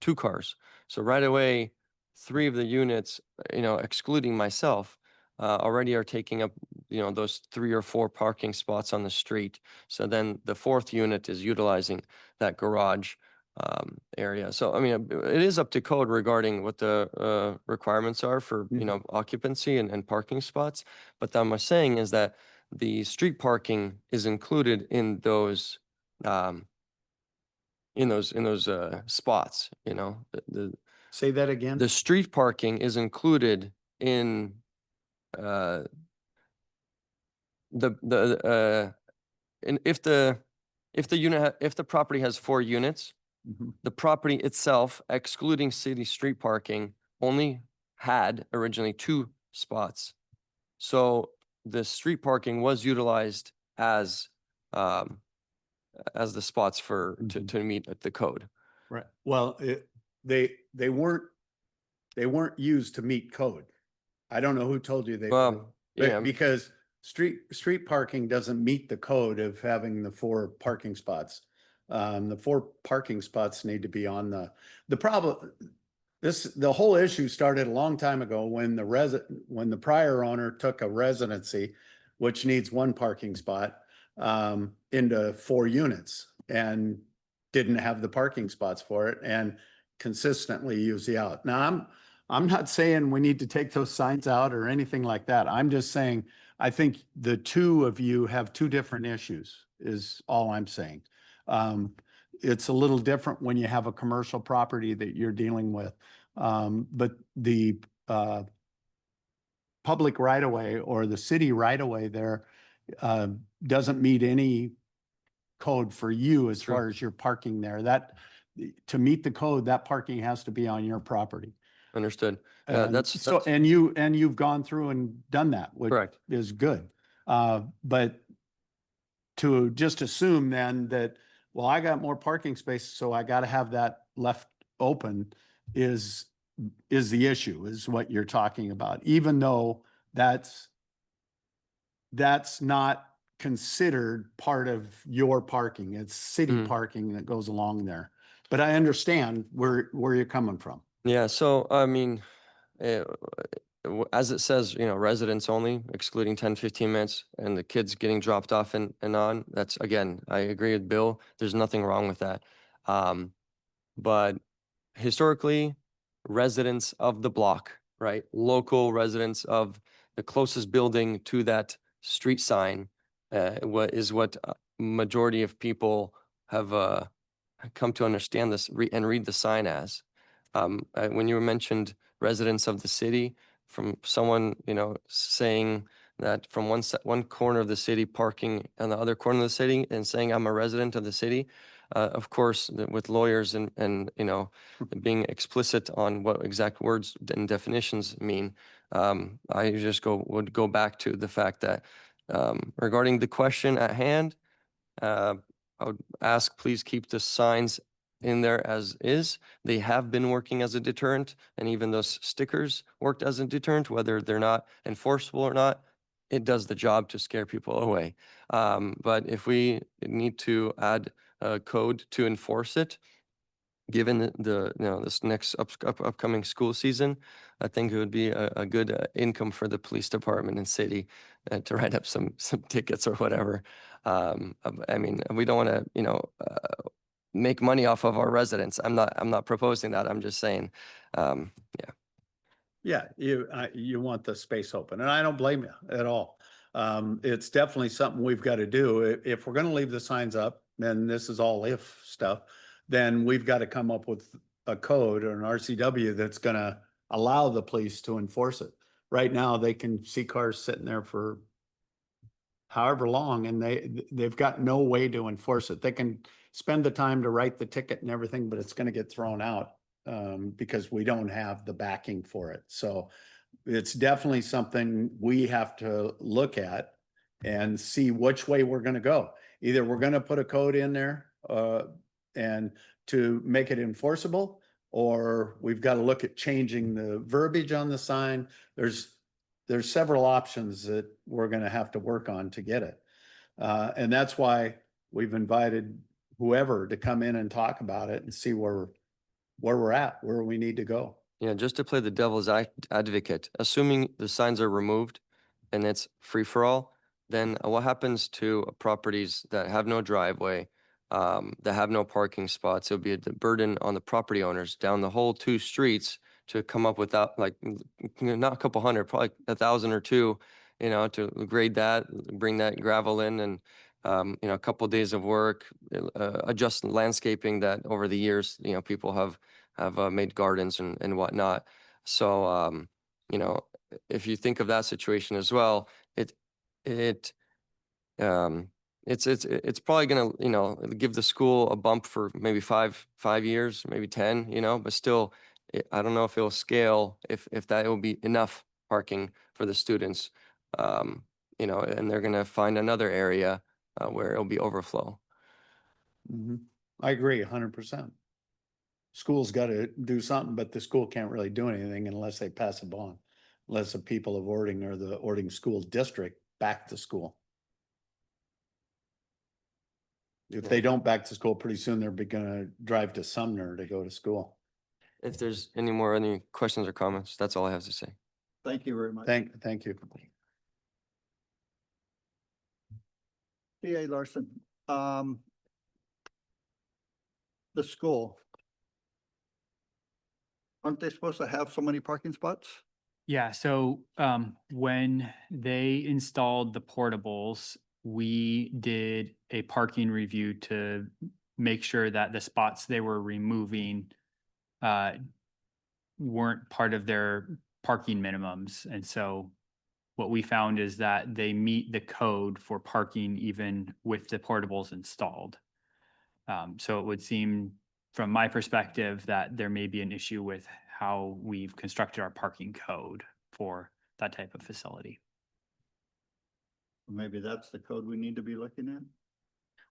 2 cars. So right away, 3 of the units, excluding myself, already are taking up, those 3 or 4 parking spots on the street. So then the 4th unit is utilizing that garage area. So, I mean, it is up to code regarding what the requirements are for, occupancy and parking spots. But what I'm saying is that the street parking is included in those spots, say that again? the street parking is included in if the property has 4 units, Mhm. the property itself, excluding city street parking, only had originally 2 spots. So the street parking was utilized as the spots to meet the code. Right, well, they weren't used to meet code. I don't know who told you they were. Well, yeah, Because street parking doesn't meet the code of having the 4 parking spots. The 4 parking spots need to be on the problem. The whole issue started a long time ago when the prior owner took a residency, which needs 1 parking spot, into 4 units and didn't have the parking spots for it and consistently use the out. Now, I'm not saying we need to take those signs out or anything like that. I'm just saying, I think the 2 of you have 2 different issues is all I'm saying. It's a little different when you have a commercial property that you're dealing with. But the public right of way or the city right of way there doesn't meet any code for you as Sure. far as your parking there. That, to meet the code, that parking has to be on your property. understood. And That's so, and you've gone through and done that, which correct. is good. But to just assume then that, well, I got more parking spaces, so I got to have that left open is the issue, is what you're talking about, even though that's not considered part of your parking. It's city Mm. parking that goes along there. But I understand where you're coming from. Yeah, so I mean, as it says, residents only, excluding 10, 15 minutes, and the kids getting dropped off and on, that's, again, I agree with Bill. There's nothing wrong with that. But historically, residents of the block, right? Local residents of the closest building to that street sign, what majority of people have come to understand this and read the sign as. When you mentioned residents of the city, from someone, saying that from one corner of the city parking on the other corner of the city and saying I'm a resident of the city, of course, with lawyers and being explicit on what exact words and definitions mean, I just would go back to the fact that regarding the question at hand, I would ask, please keep the signs in there as is. They have been working as a deterrent, and even those stickers worked as a deterrent, whether they're not enforceable or not. It does the job to scare people away. But if we need to add a code to enforce it, given this next upcoming school season, I think it would be a good income for the police department and city to write up some tickets or whatever. I mean, we don't want to, make money off of our residents. I'm not proposing that. I'm just saying, Yeah, you want the space open, and I don't blame you at all. It's definitely something we've got to do. If we're going to leave the signs up, and this is all if stuff, then we've got to come up with a code or an RCW that's gonna allow the police to enforce it. Right now, they can see cars sitting there for however long, and they've got no way to enforce it. They can spend the time to write the ticket and everything, but it's gonna get thrown out because we don't have the backing for it. So it's definitely something we have to look at and see which way we're gonna go. Either we're gonna put a code in there and to make it enforceable, or we've got to look at changing the verbiage on the sign. There's several options that we're gonna have to work on to get it. And that's why we've invited whoever to come in and talk about it and see where we're at, where we need to go. Yeah, just to play the devil's advocate, assuming the signs are removed and it's free for all, then what happens to properties that have no driveway, that have no parking spots? It'll be a burden on the property owners down the whole 2 streets to come up with that, like, not a couple hundred, probably 1,000 or 2, to grade that, bring that gravel in, and a couple days of work, adjust landscaping that over the years, people have made gardens and whatnot. So, if you think of that situation as well, it's probably gonna, give the school a bump for maybe 5 years, maybe 10, but still, I don't know if it'll scale, if that will be enough parking for the students, and they're gonna find another area where it'll be overflow. I agree 100%. School's got to do something, but the school can't really do anything unless they pass a bond, unless the people of Ording or the Ording School District back the school. If they don't back the school, pretty soon they're gonna drive to Sumner to go to school. If there's any questions or comments, that's all I have to say. Thank you very much. Thank you. P.A. Larson, the school. Aren't they supposed to have so many parking spots? Yeah, so when they installed the portables, we did a parking review to make sure that the spots they were removing weren't part of their parking minimums. And so what we found is that they meet the code for parking even with the portables installed. So it would seem, from my perspective, that there may be an issue with how we've constructed our parking code for that type of facility. Maybe that's the code we need to be looking at.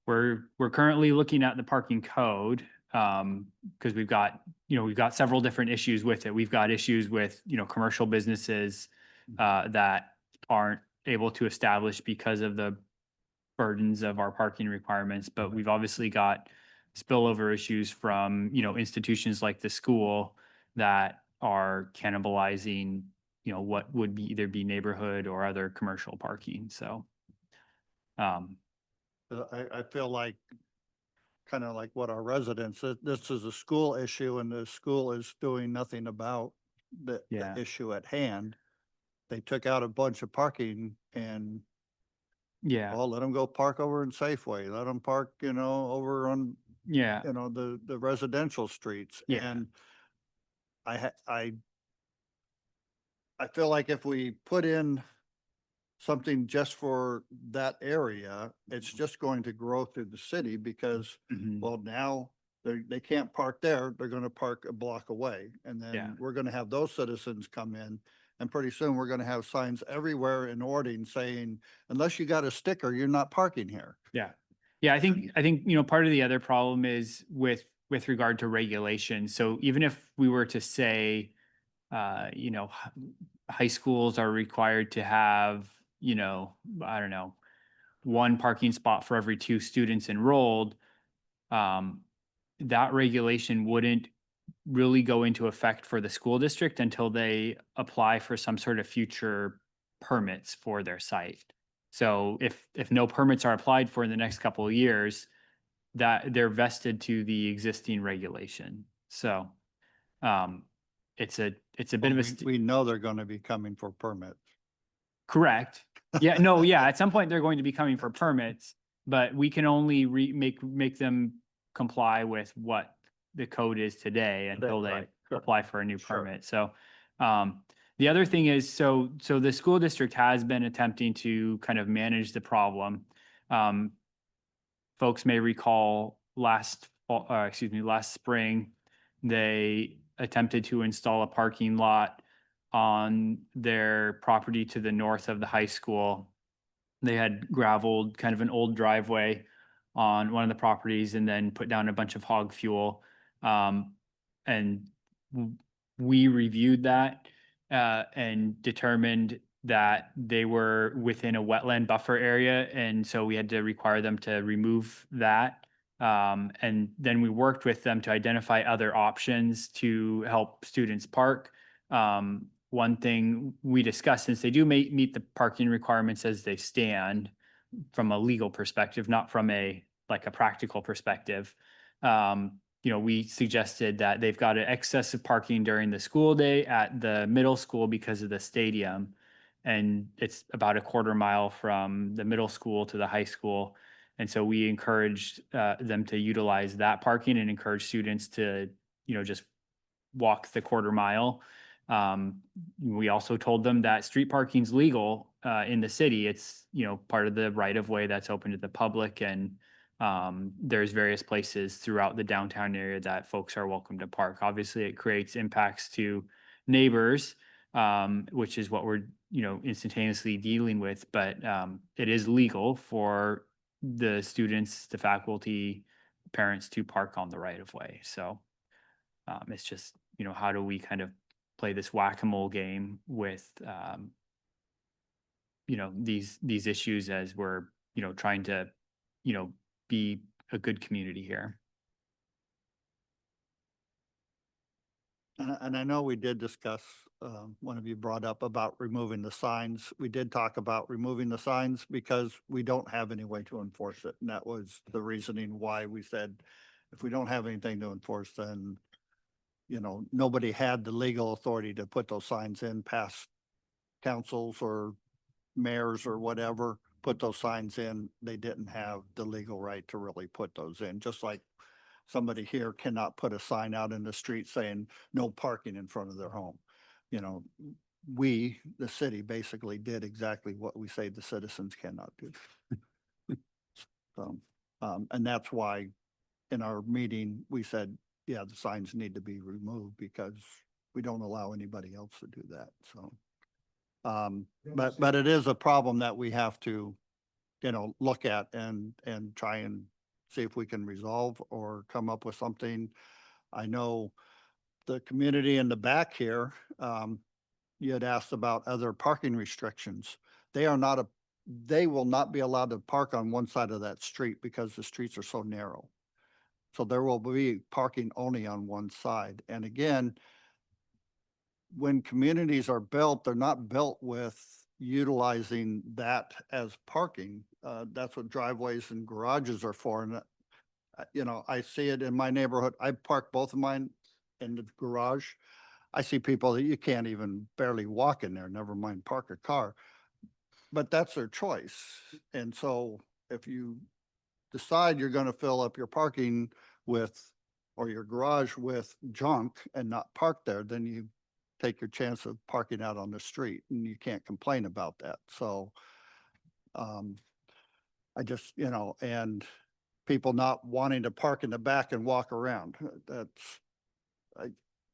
We're currently looking at the parking code because we've got several different issues with it. We've got issues with, commercial businesses that aren't able to establish because of the burdens of our parking requirements, but we've obviously got spillover issues from, institutions like the school that are cannibalizing, what would be either be neighborhood or other commercial parking. So, I feel like, kind of like what our residents, this is a school issue and the school is doing nothing about the issue at hand. They took out a bunch of parking and let them go park over in Safeway, let them park, over on, the residential streets. Yeah. And I feel like if we put in something just for that area, it's just going to grow through the city because, well, now they can't park there. They're going to park a block away. And then we're going to have those citizens come in. And pretty soon we're going to have signs everywhere in Ording saying, unless you got a sticker, you're not parking here. Yeah. Yeah. I think, part of the other problem is with regard to regulation. So even if we were to say, high schools are required to have, I don't know, 1 parking spot for every 2 students enrolled, that regulation wouldn't really go into effect for the school district until they apply for some sort of future permits for their site. So if no permits are applied for in the next couple of years, that they're vested to the existing regulation. So it's a bit of a we know they're going to be coming for permits. Correct. Yeah, no, yeah. At some point they're going to be coming for permits, but we can only make them comply with what the code is today until they right, sure. apply for a new Sure. permit. So, the other thing is, so the school district has been attempting to kind of manage the problem. Folks may recall last spring, they attempted to install a parking lot on their property to the north of the high school. They had gravelled kind of an old driveway on one of the properties and then put down a bunch of hog fuel. And we reviewed that and determined that they were within a wetland buffer area. And so we had to require them to remove that. And then we worked with them to identify other options to help students park. One thing we discussed, since they do meet the parking requirements as they stand from a legal perspective, not from a practical perspective, we suggested that they've got an excess of parking during the school day at the middle school because of the stadium. And it's about a quarter mile from the middle school to the high school. And so we encouraged them to utilize that parking and encourage students to, just walk the quarter mile. We also told them that street parking's legal in the city. It's, part of the right of way that's open to the public. And there's various places throughout the downtown area that folks are welcome to park. Obviously, it creates impacts to neighbors, which is what we're, instantaneously dealing with. But it is legal for the students, the faculty, parents to park on the right of way. So it's just, how do we kind of play this whack-a-mole game with, these issues as we're, trying to, be a good community here. And I know we did discuss, one of you brought up about removing the signs. We did talk about removing the signs because we don't have any way to enforce it. And that was the reasoning why we said, if we don't have anything to enforce, then, nobody had the legal authority to put those signs in. Past councils or mayors or whatever put those signs in. They didn't have the legal right to really put those in, just like somebody here cannot put a sign out in the street saying no parking in front of their home. We, the city, basically did exactly what we say the citizens cannot do. So, and that's why in our meeting, we said, yeah, the signs need to be removed because we don't allow anybody else to do that. So, but it is a problem that we have to, look at and try and see if we can resolve or come up with something. I know the community in the back here, you had asked about other parking restrictions. They will not be allowed to park on one side of that street because the streets are so narrow. So there will be parking only on one side. And again, when communities are built, they're not built with utilizing that as parking. That's what driveways and garages are for. And I see it in my neighborhood. I park both of mine in the garage. I see people that you can't even barely walk in there, never mind park a car. But that's their choice. And so if you decide you're going to fill up your parking or your garage with junk and not park there, then you take your chance of parking out on the street and you can't complain about that. So I just, and people not wanting to park in the back and walk around.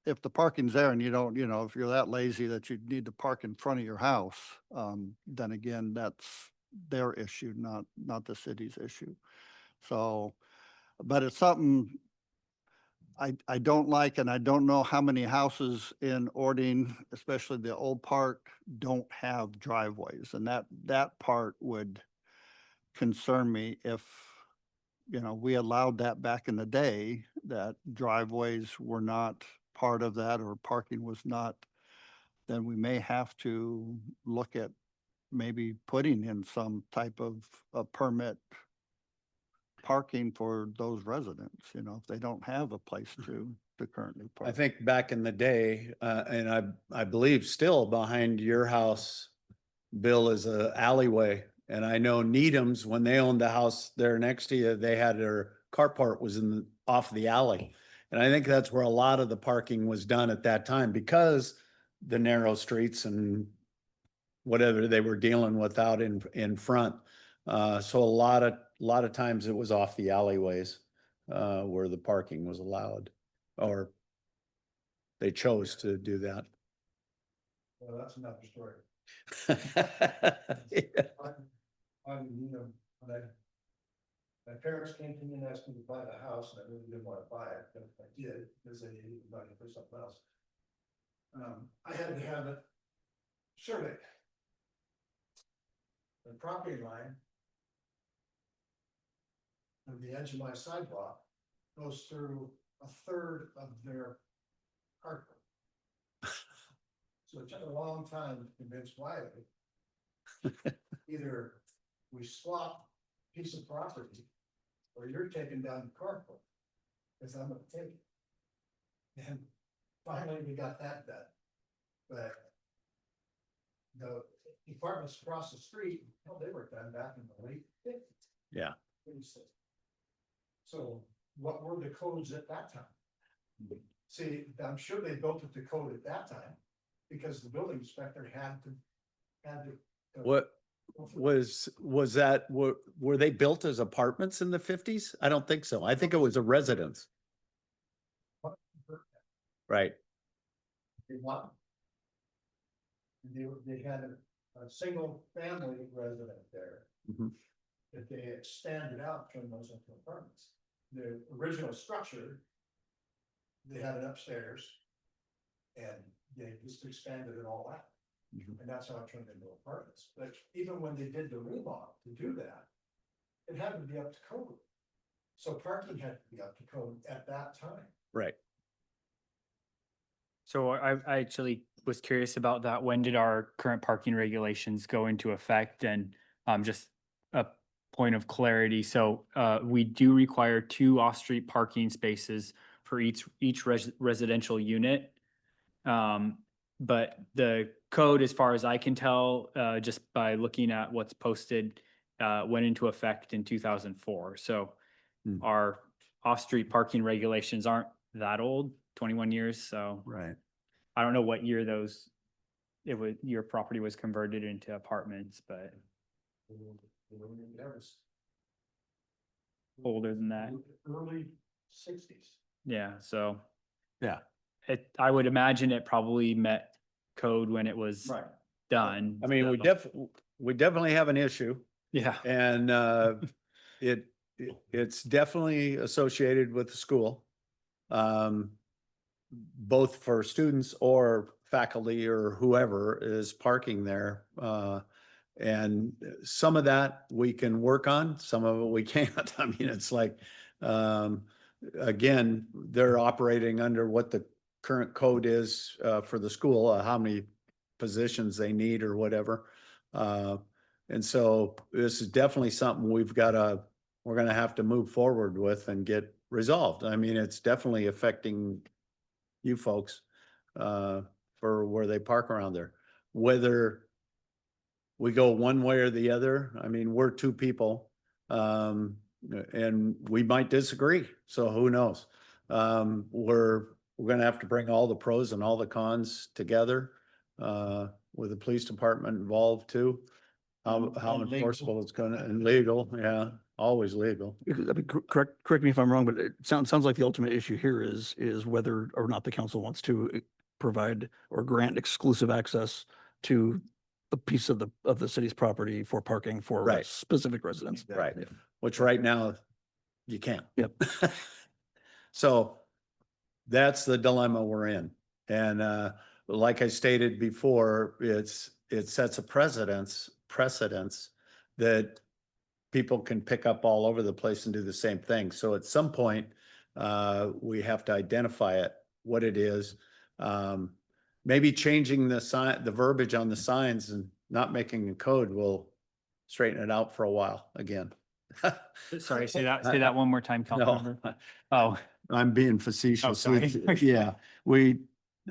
If the parking's there and you don't, if you're that lazy that you need to park in front of your house, then again, that's their issue, not the city's issue. So, but it's something I don't like, and I don't know how many houses in Ording, especially the old part, don't have driveways. And that part would concern me if, we allowed that back in the day, that driveways were not part of that or parking was not, then we may have to look at maybe putting in some type of a permit parking for those residents, if they don't have a place to currently park. I think back in the day, and I believe still behind your house, Bill, is a alleyway. And I know Needham's, when they owned the house there next to you, they had their carport was off the alley. And I think that's where a lot of the parking was done at that time because the narrow streets and whatever they were dealing with out in front. So a lot of times it was off the alleyways, where the parking was allowed, or they chose to do that. Well, that's another story. Yeah. My parents came to me and asked me to buy the house, and I really didn't want to buy it, but I did, because they needed money for something else. I had to have it surveyed. The property line of the edge of my sidewalk goes through a third of their park. So it took a long time to convince Wiley. Either we swap piece of property, or you're taking down the carport, because I'm gonna take it. And finally, we got that done. But the apartments across the street, well, they were done back in the late fifties. Yeah. So what were the codes at that time? See, I'm sure they built it to code at that time, because the building inspector had to. What was that, were they built as apartments in the 50s? I don't think so. I think it was a residence. Right. They want. They had a single family resident there. Mhm. That they expanded out, turned those into apartments. The original structure. They had it upstairs. And they just expanded it all out. Mhm. And that's how it turned into apartments. But even when they did the remodel to do that. It had to be up to code. So parking had to be up to code at that time. Right. So I actually was curious about that. When did our current parking regulations go into effect? And just a point of clarity. So we do require 2 off-street parking spaces for each residential unit. But the code, as far as I can tell, just by looking at what's posted, went into effect in 2004. So Hmm. our off-street parking regulations aren't that old, 21 years. So Right. I don't know what year your property was converted into apartments, but That was older than that. early 60s. Yeah. So Yeah. I would imagine it probably met code when it was Right. done. I mean, so- we definitely have an issue, Yeah. and it's definitely associated with the school. Both for students or faculty or whoever is parking there. And some of that we can work on, some of it we can't. I mean, it's like, again, they're operating under what the current code is for the school, how many positions they need or whatever. And so this is definitely something we're gonna have to move forward with and get resolved. I mean, it's definitely affecting you folks for where they park around there. Whether we go one way or the other, I mean, we're 2 people. And we might disagree, so who knows? We're gonna have to bring all the pros and all the cons together, with the police department involved too. How And legal. enforceable it's gonna, and legal, yeah, always legal. I mean, correct me if I'm wrong, but it sounds like the ultimate issue here is whether or not the council wants to provide or grant exclusive access to a piece of the city's property for parking for Right. specific residents. Right. Yeah. Which right now you can't. Yep. So that's the dilemma we're in. And like I stated before, it sets a precedence that people can pick up all over the place and do the same thing. So at some point, we have to identify it, what it is. Maybe changing the verbiage on the signs and not making a code will straighten it out for a while again. Sorry, say that one more time, No, Councilmember. Oh, I'm being facetious. sorry. Yeah, we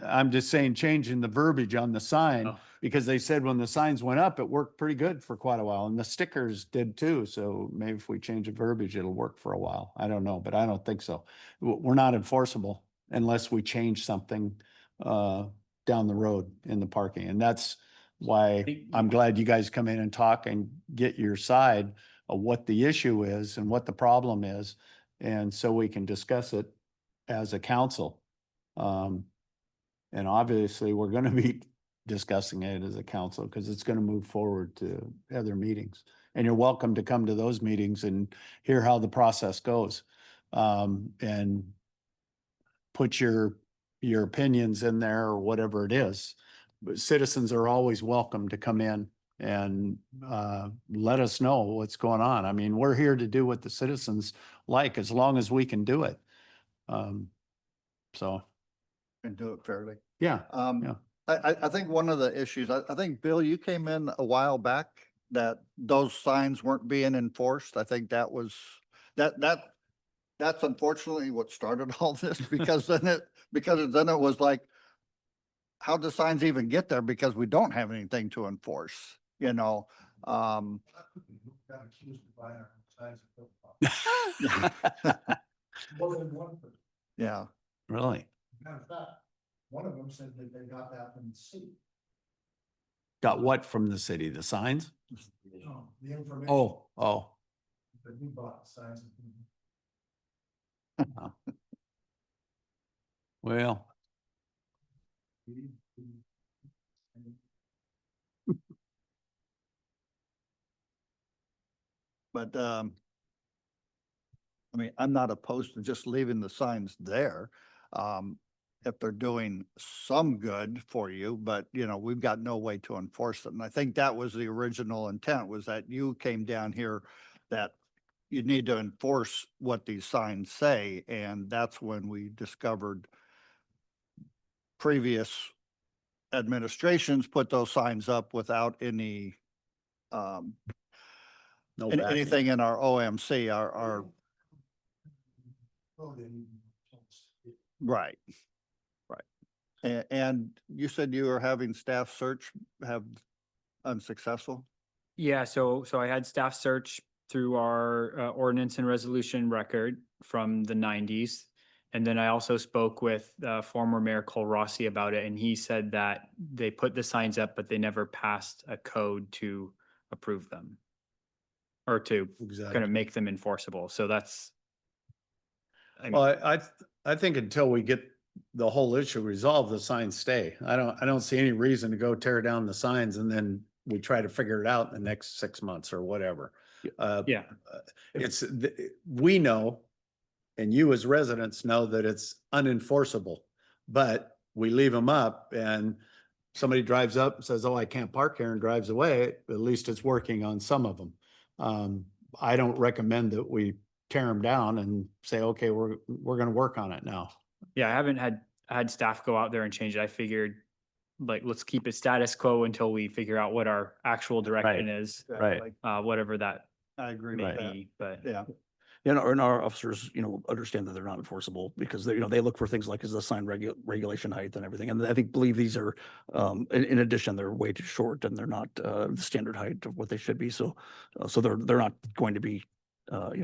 I'm just saying changing the verbiage on the sign, Oh. because they said when the signs went up, it worked pretty good for quite a while, and the stickers did too. So maybe if we change the verbiage, it'll work for a while. I don't know, but I don't think so. We're not enforceable unless we change something down the road in the parking. And that's why I'm glad you guys come in and talk and get your side of what the issue is and what the problem is. And so we can discuss it as a council. And obviously, we're gonna be discussing it as a council because it's gonna move forward to other meetings. And you're welcome to come to those meetings and hear how the process goes. And put your opinions in there or whatever it is. But citizens are always welcome to come in and let us know what's going on. I mean, we're here to do what the citizens like, as long as we can do it. So, And do it fairly. yeah. I think one of the issues, I think, Bill, you came in a while back that those signs weren't being enforced. I think that was, that's unfortunately what started all this, because then it was like, how'd the signs even get there? Because we don't have anything to enforce, you know? Yeah. Really? Matter of fact, one of them said that they got that from the city. Got what from the city? The signs? The information. Oh. That we bought signs. Well, But, I mean, I'm not opposed to just leaving the signs there. If they're doing some good for you, but you know, we've got no way to enforce them. And I think that was the original intent, was that you came down here that you need to enforce what these signs say. And that's when we discovered previous administrations put those signs up without any, no and backing. anything in our OMC, our, right. And you said you were having staff search have unsuccessful? Yeah, so I had staff search through our ordinance and resolution record from the 90s. And then I also spoke with former Mayor Cole Rossi about it, and he said that they put the signs up, but they never passed a code to approve them or to kind Exactly. of make them enforceable. So that's. I mean, Well, I think until we get the whole issue resolved, the signs stay. I don't see any reason to go tear down the signs and then we try to figure it out in the next 6 months or whatever. yeah, We know, and you as residents know, that it's unenforceable, but we leave them up and somebody drives up and says, oh, I can't park here, and drives away. At least it's working on some of them. I don't recommend that we tear them down and say, okay, we're going to work on it now. yeah, I haven't had staff go out there and change it. I figured, like, let's keep it status quo until we figure out what our actual direction is, Right. whatever that I agree may with that. be, but. Yeah. And our officers, understand that they're not enforceable because they look for things like is the sign regulation height and everything. And I believe these are, in addition, they're way too short and they're not, the standard height of what they should be. So they're not going to be,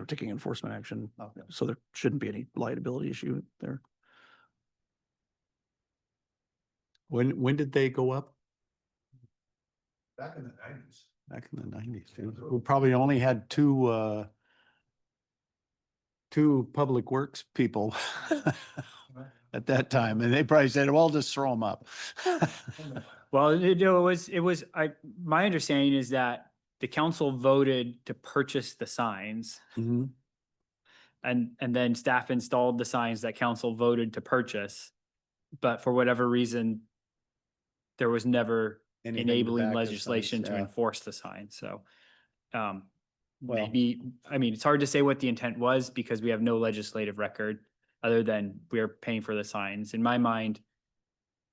taking enforcement action. Okay. So there shouldn't be any liability issue there. When did they go up? Back in the 90s. Back in the 90s. We probably only had two public works people at that time, and they probably said, well, just throw them up. Well, it was, my understanding is that the council voted to purchase the signs, Mhm. and then staff installed the signs that council voted to purchase. But for whatever reason, there was never Anything to enabling back the legislation signs, to yeah. enforce the sign, so. Well- Maybe, I mean, it's hard to say what the intent was because we have no legislative record other than we are paying for the signs. In my mind,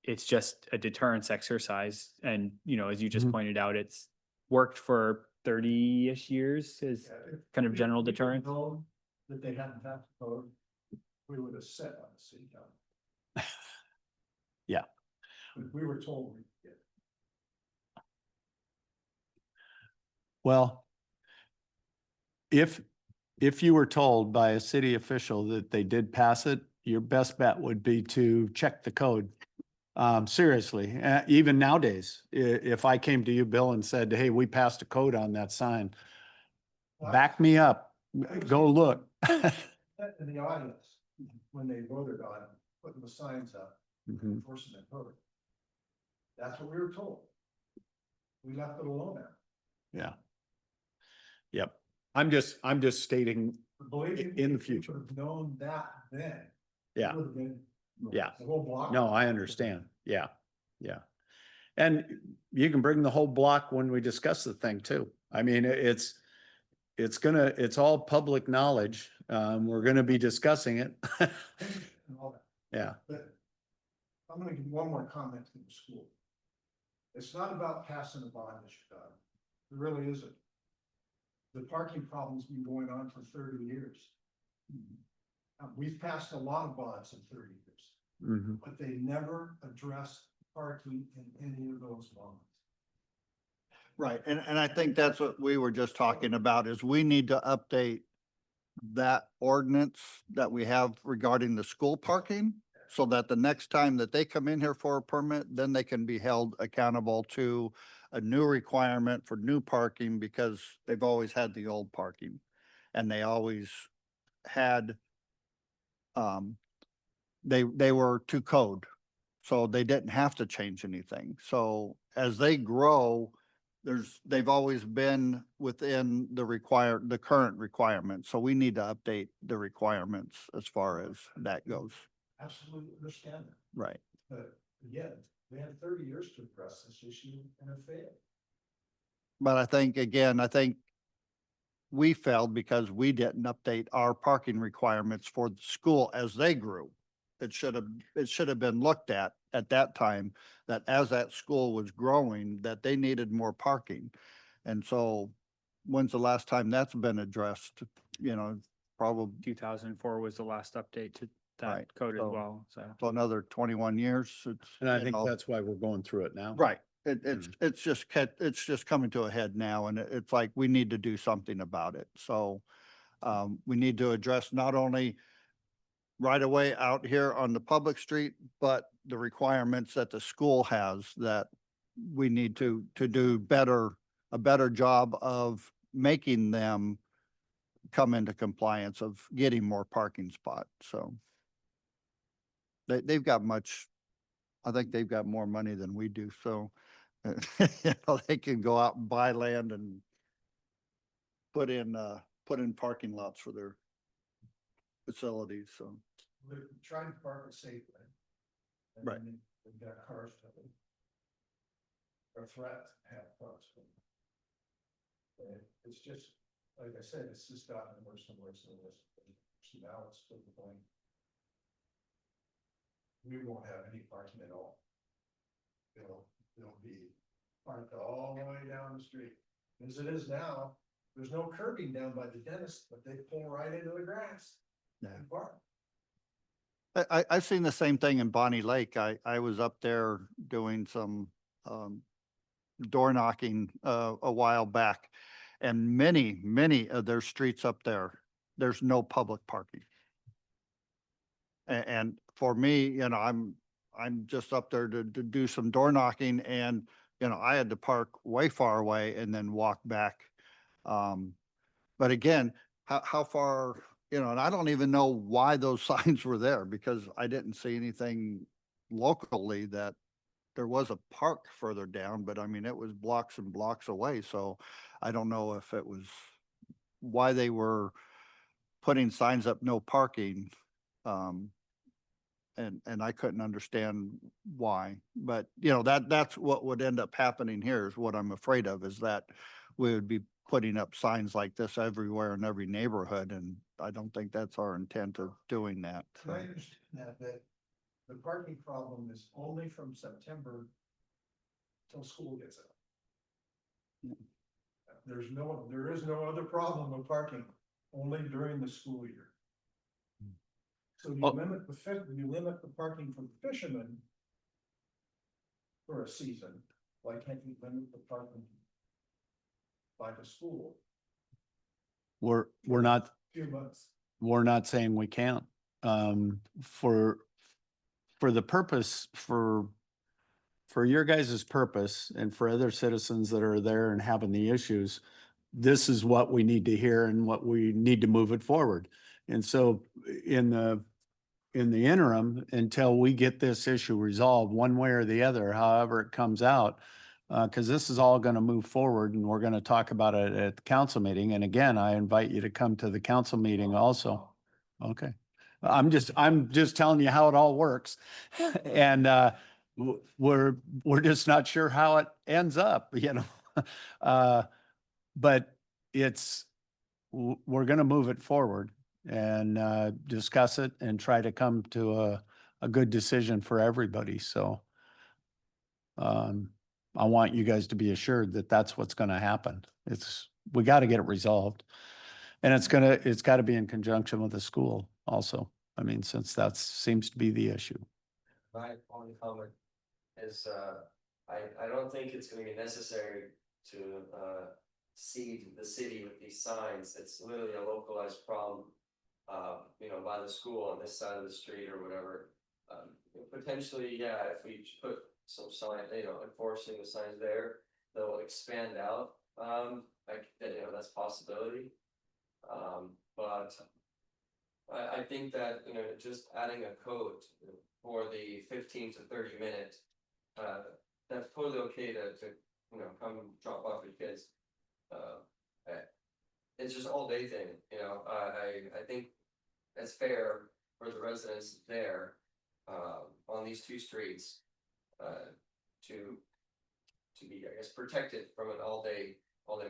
it's just a deterrence exercise. And, as you just Mhm. pointed out, it's worked for 30-ish years as kind of general deterrent. That they hadn't passed the code, we would have set on the city council. Yeah. We were told. Well, if you were told by a city official that they did pass it, your best bet would be to check the code. Seriously, even nowadays, if I came to you, Bill, and said, hey, we passed a code on that sign, back me up, go look. In the audience, when they voted on putting the signs up, Mhm. enforcing the code. That's what we were told. We left it alone now. Yeah. Yep. I'm just stating, Believe me, In the if we future. would have known that then. it yeah, would have been yeah. The whole block. No, I understand. Yeah, yeah. And you can bring the whole block when we discuss the thing too. I mean, it's all public knowledge. We're gonna be discussing it. And all that. Yeah, But I'm gonna give one more comment to the school. It's not about passing a bond, Mr. Dodd. It really isn't. The parking problem's been going on for 30 years. We've passed a lot of bonds in 30 years, mhm. but they never addressed parking in any of those bonds. Right, and I think that's what we were just talking about, is we need to update that ordinance that we have regarding the school parking, so that the next time that they come in here for a permit, then they can be held accountable to a new requirement for new parking, because they've always had the old parking. And they always had, they were to code, so they didn't have to change anything. So as they grow, they've always been within the current requirements. So we need to update the requirements as far as that goes. Absolutely understand that, Right. but again, they had 30 years to address this issue and it failed. But I think we failed because we didn't update our parking requirements for the school as they grew. It should have been looked at that time, that as that school was growing, that they needed more parking. And so when's the last time that's been addressed? You know, probably 2004 was the last update to Right, that code as so- well, so. another 21 years. And I you think know, that's why we're going through it now. Right. It's just coming to a head now, and it's like, we need to do something about it. So we need to address not only right away out here on the public street, but the requirements that the school has, that we need to do a better job of making them come into compliance, of getting more parking spots. So they've got I think they've got more money than we do, so you know, they can go out and buy land and put in parking lots for their facilities, so. They're trying to park it safely. And Right. then they've got cars coming. Or threat to have cars coming. And it's just, like I said, it's just gotten worse and worse and worse. So now it's to the point. We won't have any parking at all. It'll be parked all the way down the street. As it is now, there's no curbing down by the dentist, but they pull right into the grass. Yeah. And park. I've seen the same thing in Bonnie Lake. I was up there doing some door knocking a while back. And many of their streets up there, there's no public parking. And for me, you know, I'm just up there to do some door knocking, and, you know, I had to park way far away and then walk back. But again, how far, you know, and I don't even know why those signs were there, because I didn't see anything locally that there was a park further down, but I mean, it was blocks and blocks away. So I don't know if it was why they were putting signs up, no parking. And I couldn't understand why, but you know, that's what would end up happening here, is what I'm afraid of, is that we would be putting up signs like this everywhere in every neighborhood, and I don't think that's our intent of doing that. And I understand that the parking problem is only from September till school gets out. There is no other problem with parking, only during the school year. So you Oh. limit the parking for fishermen for a season, why can't you limit the parking by the school? We're not, Few months. we're not saying we can't. For the purpose, for your guys' purpose and for other citizens that are there and having the issues, this is what we need to hear and what we need to move it forward. And so in the interim, until we get this issue resolved one way or the other, however it comes out, because this is all going to move forward and we're going to talk about it at the council meeting. And again, I invite you to come to the council meeting also. Okay. I'm just telling you how it all works. And, we're just not sure how it ends up, you know? But we're going to move it forward and, discuss it and try to come to a good decision for everybody. So, I want you guys to be assured that that's what's going to happen. We got to get it resolved. And it's got to be in conjunction with the school also. I mean, since that seems to be the issue. My only comment is, I don't think it's gonna be necessary to, seed the city with these signs. It's literally a localized problem, by the school on this side of the street or whatever. Potentially, yeah, if we put some sign, enforcing the signs there, they'll expand out, that's a possibility. But I think that, just adding a code for the 15 to 30 minute, that's totally okay to come drop off your kids. It's just all day thing, I think it's fair for the residents there, on these two streets, to be, I guess, protected from an all day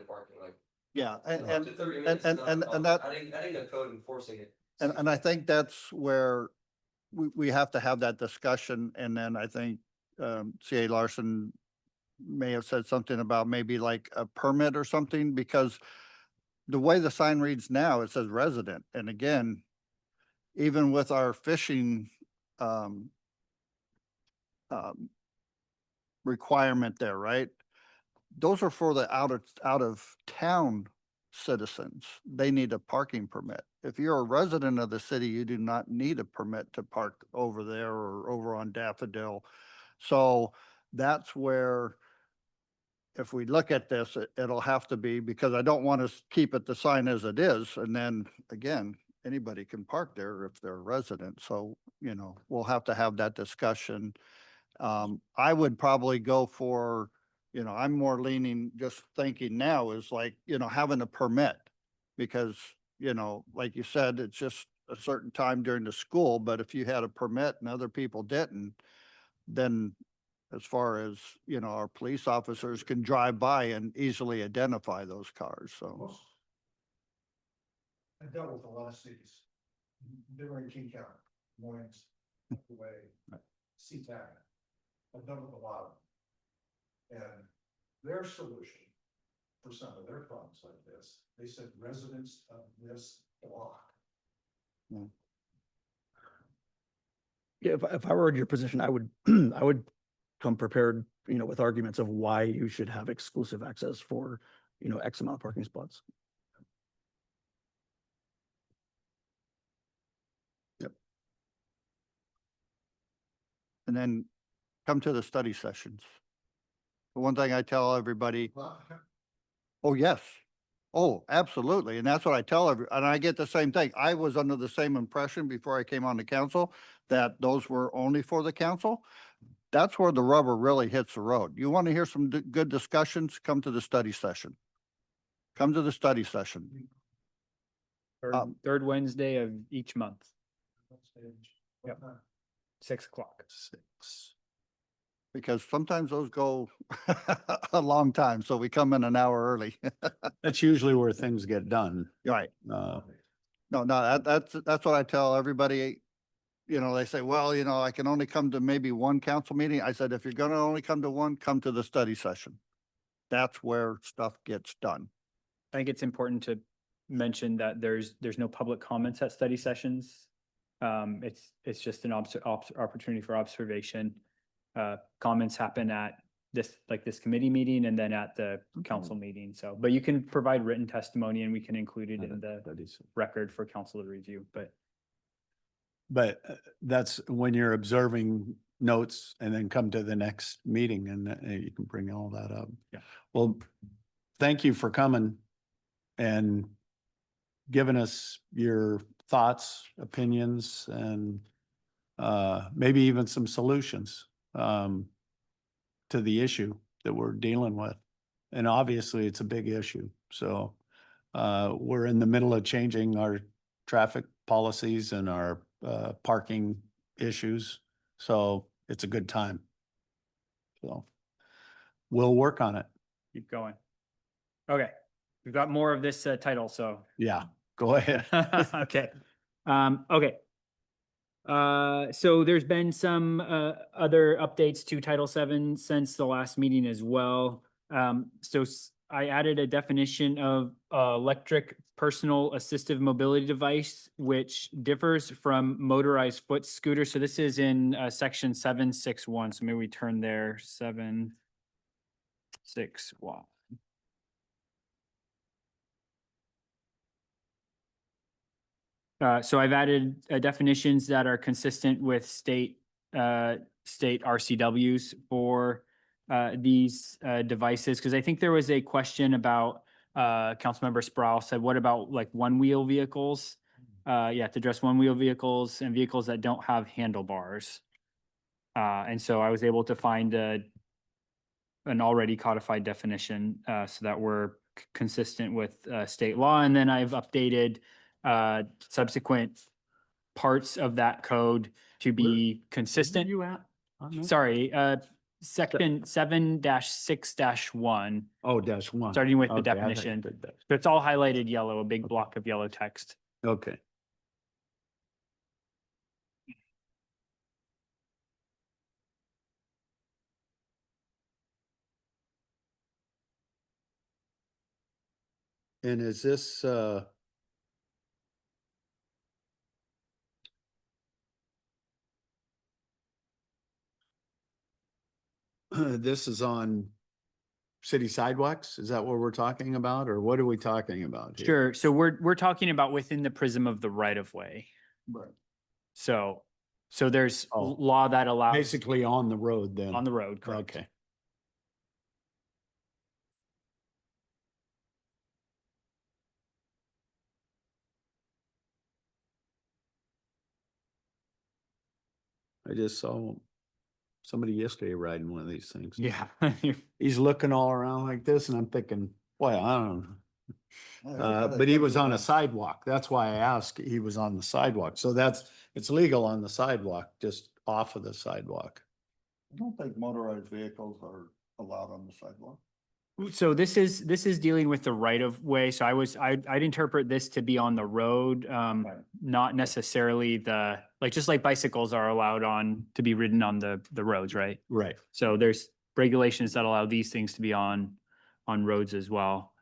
parking, like. Yeah, Up to 30 minutes is not a and problem. that, Adding a code enforcing it. and I think that's where we have to have that discussion. And then I think, CA Larson may have said something about maybe like a permit or something, because the way the sign reads now, it says resident. And again, even with our fishing, requirement there, right? Those are for the out of town citizens. They need a parking permit. If you're a resident of the city, you do not need a permit to park over there or over on Daffodil. So that's where, if we look at this, it'll have to be, because I don't want to keep it the sign as it is. And then again, anybody can park there if they're a resident. So, we'll have to have that discussion. I would probably go for, I'm more leaning, just thinking now is like, having a permit. Because, like you said, it's just a certain time during the school, but if you had a permit and other people didn't, then as far as, our police officers can drive by and easily identify those cars, so. I dealt with a lot of cities. They were in King County, Moines, away, SeaTac. I've done with a lot of them. And their solution for some of their problems like this, they said residents of this block. Yeah, if I were in your position, I would, I would come prepared, with arguments of why you should have exclusive access for, X amount of parking spots. And then come to the study sessions. The one thing I tell everybody, oh, yes. Oh, absolutely. And that's what I tell and I get the same thing. I was under the same impression before I came on the council that those were only for the council. That's where the rubber really hits the road. You want to hear some good discussions? Come to the study session. Come to the study session. Third Wednesday of each month, Yep. 6 o'clock. 6. Because sometimes those go a long time. So we come in an hour early. That's usually where things get done. Right. Uh, No, that's what I tell everybody. They say, well, I can only come to maybe one council meeting. I said, if you're gonna only come to one, come to the study session. That's where stuff gets done. I think it's important to mention that there's no public comments at study sessions. It's just an opportunity for observation. comments happen at this committee meeting and then at the council meeting. So, but you can provide written testimony and we can include it in the That is- record for council to review, but. But that's when you're observing notes and then come to the next meeting and you can bring all that up. Yeah. Well, thank you for coming and giving us your thoughts, opinions, and maybe even some solutions to the issue that we're dealing with. And obviously, it's a big issue. So we're in the middle of changing our traffic policies and our parking issues. So it's a good time. So we'll work on it. Keep going. Okay, we've got more of this title, so. Yeah, go ahead. Okay. Okay. So there's been some other updates to Title VII since the last meeting as well. I added a definition of electric personal assistive mobility device, which differs from motorized foot scooter. So this is in section 761. So maybe we turn there, 761. So I've added definitions that are consistent with state RCWs for these devices, because I think there was a question about Councilmember Sproul said, what about like one-wheel vehicles? Yeah, to address one-wheel vehicles and vehicles that don't have handlebars. And so I was able to find an already codified definition so that we're consistent with state law. And then I've updated subsequent parts of that code to be consistent. You at? on that? Sorry, section 7-6-1, Oh, -1. starting with the Okay, I thought you definition. did that. So it's all highlighted yellow, a big block of yellow text. Okay. And is this, this is on city sidewalks? Is that what we're talking about, or what are we talking about here? Sure. So we're talking about within the prism of the right of way. Right. So there's Oh. law that allows Basically on the road then? on the road, correct? Okay. I just saw somebody yesterday riding one of these things. Yeah. He's looking all around like this and I'm thinking, boy, I don't know. But he was on a sidewalk. That's why I asked. He was on the sidewalk. So it's legal on the sidewalk, just off of the sidewalk. I don't think motorized vehicles are allowed on the sidewalk. So this is dealing with the right of way. So I'd interpret this to be on the road, not necessarily just like bicycles are allowed to be ridden on the roads, right? Right. So there's regulations that allow these things to be on roads as well.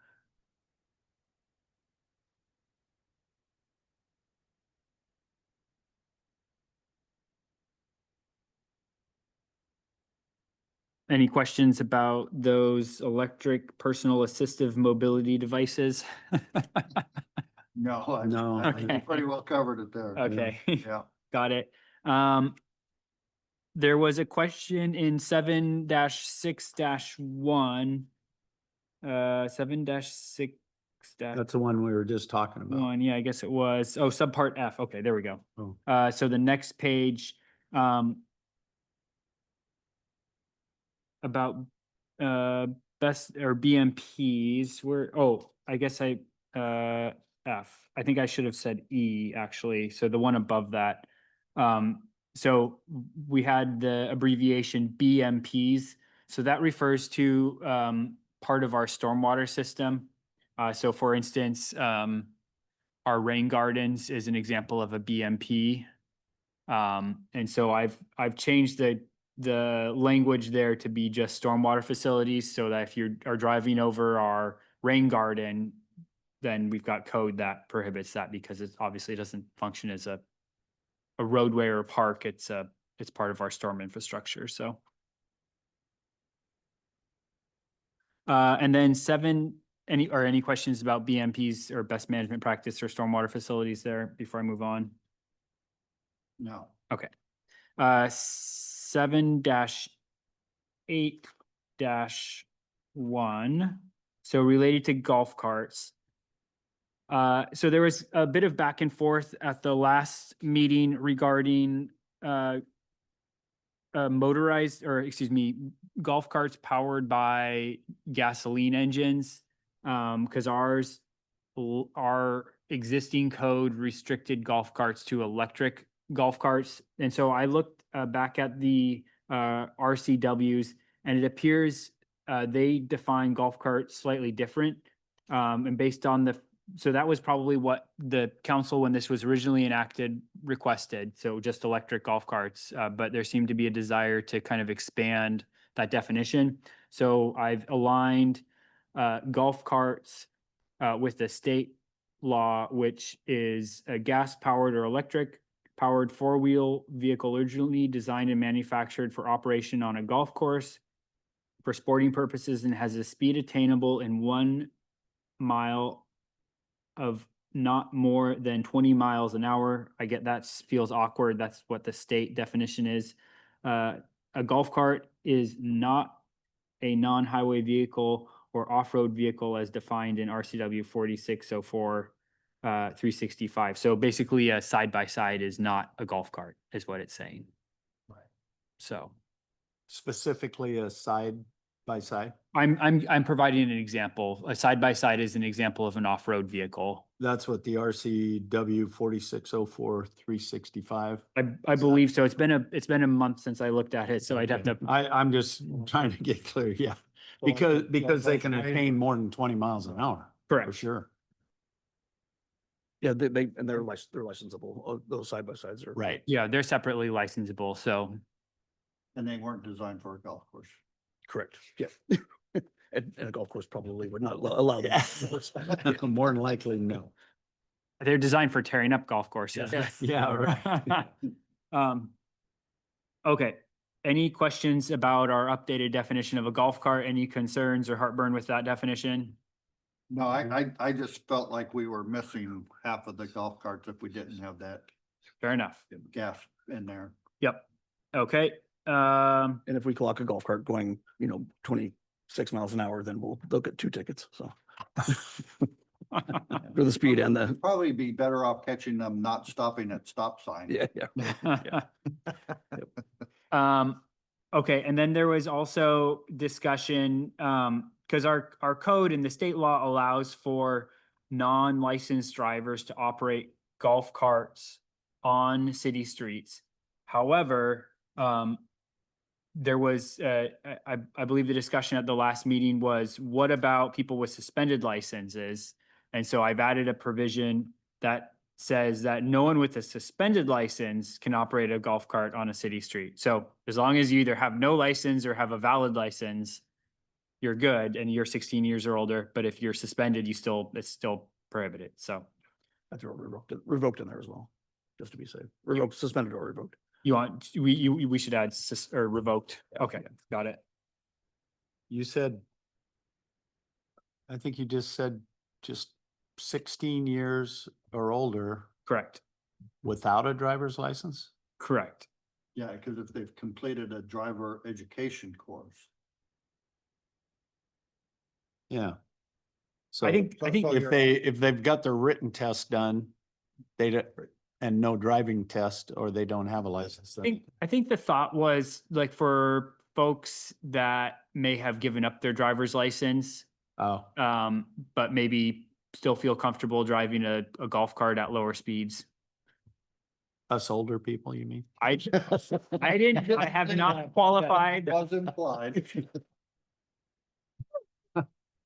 Any questions about those electric personal assistive mobility devices? No, No. I think Okay. you pretty well covered it there. Okay. Yeah. Got it. There was a question in 7-6-1. 7-6-1, That's the one we were just talking about. yeah, I guess it was. Oh, subpart F. Okay, there we go. Oh. So the next page, about best or BMPs I guess F. I think I should have said E actually. So the one above that. So we had the abbreviation BMPs. So that refers to part of our stormwater system. So for instance, our rain gardens is an example of a BMP. And so I've changed the language there to be just stormwater facilities so that if you are driving over our rain garden, then we've got code that prohibits that because it obviously doesn't function as a roadway or a park. It's part of our storm infrastructure. So And then seven, any questions about BMPs or best management practice or stormwater facilities there before I move on? No. Seven dash eight dash one, so related to golf carts. So there was a bit of back and forth at the last meeting regarding motorized, or excuse me, golf carts powered by gasoline engines. Because our existing code restricted golf carts to electric golf carts. And so I looked back at the RCWs, and it appears they define golf cart slightly different. And based on so that was probably what the council, when this was originally enacted, requested. So just electric golf carts, but there seemed to be a desire to kind of expand that definition. So I've aligned golf carts with the state law, which is a gas powered or electric powered four-wheel vehicle originally designed and manufactured for operation on a golf course for sporting purposes and has a speed attainable in 1 mile of not more than 20 miles an hour. I get that feels awkward. That's what the state definition is. A golf cart is not a non-highway vehicle or off-road vehicle as defined in RCW 4604 365. So basically a side-by-side is not a golf cart is what it's saying. Right. So Specifically a side by side? I'm providing an example. A side-by-side is an example of an off-road vehicle. That's what the RCW 4604 365. I believe so. It's been a month since I looked at it, so I'd have to. I'm just trying to get clear, yeah. Because they can attain more than 20 miles an hour. For Correct. sure. Yeah, and they're licensable. Those side by sides are. Right. Yeah, they're separately licensable. So And they weren't designed for a golf course. Correct. Yeah. And a golf course probably would not allow them. More than likely, no. they're designed for tearing up golf courses. Yeah, right. Okay. Any questions about our updated definition of a golf cart? Any concerns or heartburn with that definition? No, I just felt like we were missing half of the golf carts if we didn't have that Fair enough. gas in there. Yep. Okay. And if we clock a golf cart going, 26 miles an hour, then they'll get 2 tickets. So for the speed and the, Probably be better off catching them not stopping at stop signs. yeah. Okay, and then there was also discussion, because our code in the state law allows for non-licensed drivers to operate golf carts on city streets. However, there was, I believe the discussion at the last meeting was, what about people with suspended licenses? And so I've added a provision that says that no one with a suspended license can operate a golf cart on a city street. So as long as you either have no license or have a valid license, you're good and you're 16 years or older. But if you're suspended, it's still prohibited. So That's revoked in there as well, just to be safe. Revoked, suspended or revoked. we should add or revoked. Okay, got it. You said, I think you just said just 16 years or older Correct. without a driver's license? Correct. Yeah, because if they've completed a driver education course. Yeah. So I think if they've got their written test done, and no driving test, or they don't have a license. then- I think the thought was like for folks that may have given up their driver's license, Oh, but maybe still feel comfortable driving a golf cart at lower speeds. us older people, you mean? I have not qualified. Was implied.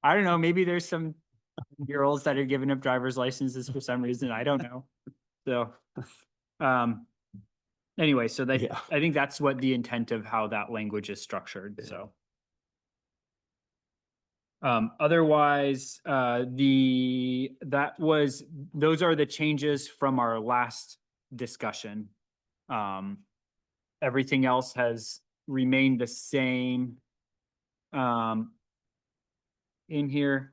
I don't know, maybe there's some year-olds that are giving up driver's licenses for some reason. I don't know. So, anyway, so Yeah. I think that's what the intent of how that language is structured, so. Otherwise, those are the changes from our last discussion. Everything else has remained the same. in here.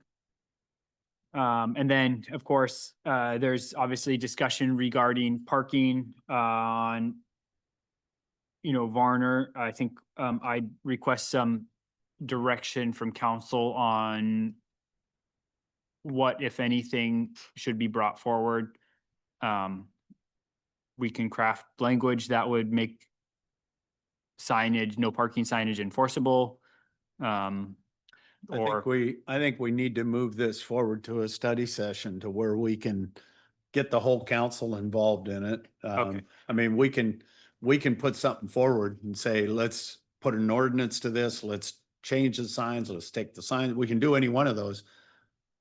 And then, of course, there's obviously discussion regarding parking on, Varner. I think, I'd request some direction from council on what, if anything, should be brought forward. We can craft language that would make signage, no parking signage enforceable. Or, I think we need to move this forward to a study session to where we can get the whole council involved in it. Okay. I mean, we can put something forward and say, let's put an ordinance to this, let's change the signs, let's take the signs, we can do any one of those.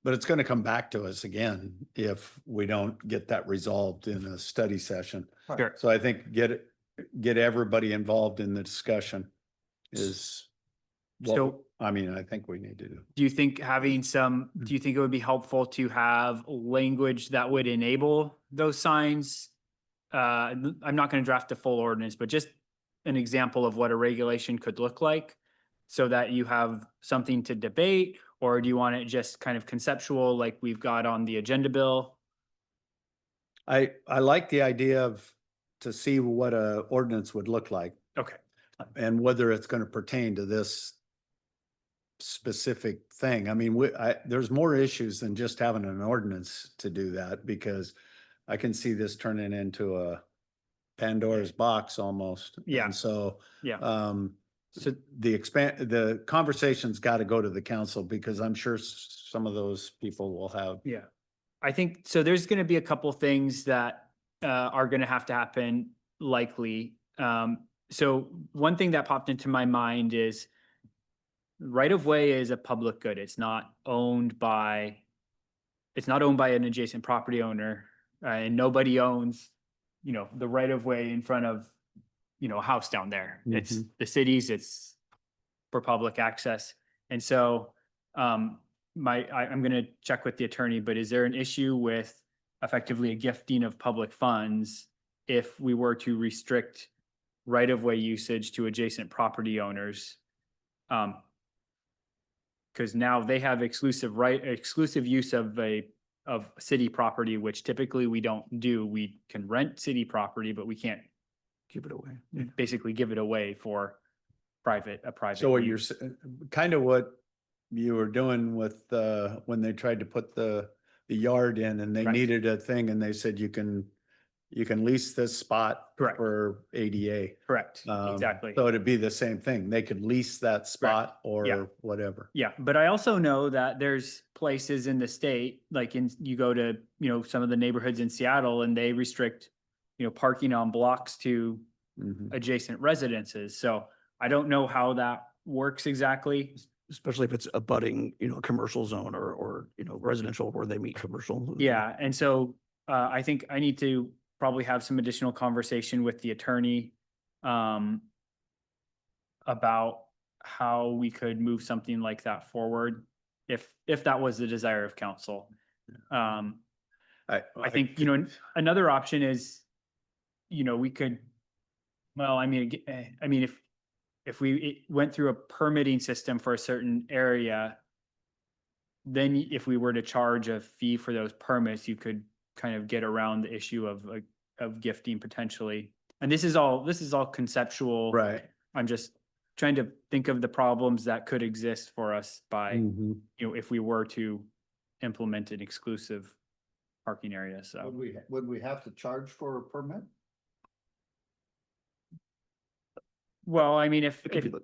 But it's gonna come back to us again if we don't get that resolved in a study session. Sure. So I think get everybody involved in the discussion is So- I mean, I think we need to do. do you think do you think it would be helpful to have language that would enable those signs? I'm not going to draft a full ordinance, but just an example of what a regulation could look like so that you have something to debate, or do you want it just kind of conceptual like we've got on the agenda bill? I like the idea of, to see what a ordinance would look like Okay. and whether it's going to pertain to this specific thing. I mean, there's more issues than just having an ordinance to do that, because I can see this turning into a Pandora's box almost. Yeah. And so, Yeah. so the conversation's got to go to the council, because I'm sure some of those people will have. Yeah. I think, so there's going to be a couple things that are going to have to happen likely. So one thing that popped into my mind is right of way is a public good. It's not owned by an adjacent property owner, and nobody owns, the right of way in front of, a house down there. It's the city's, it's for public access. And so, I'm gonna check with the attorney, but is there an issue with effectively a gifting of public funds if we were to restrict right of way usage to adjacent property owners? Because now they have exclusive use of city property, which typically we don't do. We can rent city property, but we can't Give it away. basically give it away for a private. So what you're, use. kind of what you were doing with, when they tried to put the yard in and they Right. needed a thing and they said, you can lease this spot Correct. for ADA. Correct, Um, exactly. So it'd be the same thing. They could lease that spot Yeah. or whatever. Yeah, but I also know that there's places in the state, like you go to, some of the neighborhoods in Seattle and they restrict, parking on blocks to Mhm. adjacent residences. So I don't know how that works exactly. Especially if it's abutting, a commercial zone or, residential where they meet commercial. Yeah, and so I think I need to probably have some additional conversation with the attorney about how we could move something like that forward if that was the desire of council. I think, another option is, we could, well, if we went through a permitting system for a certain area, then if we were to charge a fee for those permits, you could kind of get around the issue of gifting potentially. And this is all conceptual. Right. I'm just trying to think of the problems that could exist for us by, Mhm. if we were to implement an exclusive parking area, so. Would we have to charge for a permit? Well, if It could be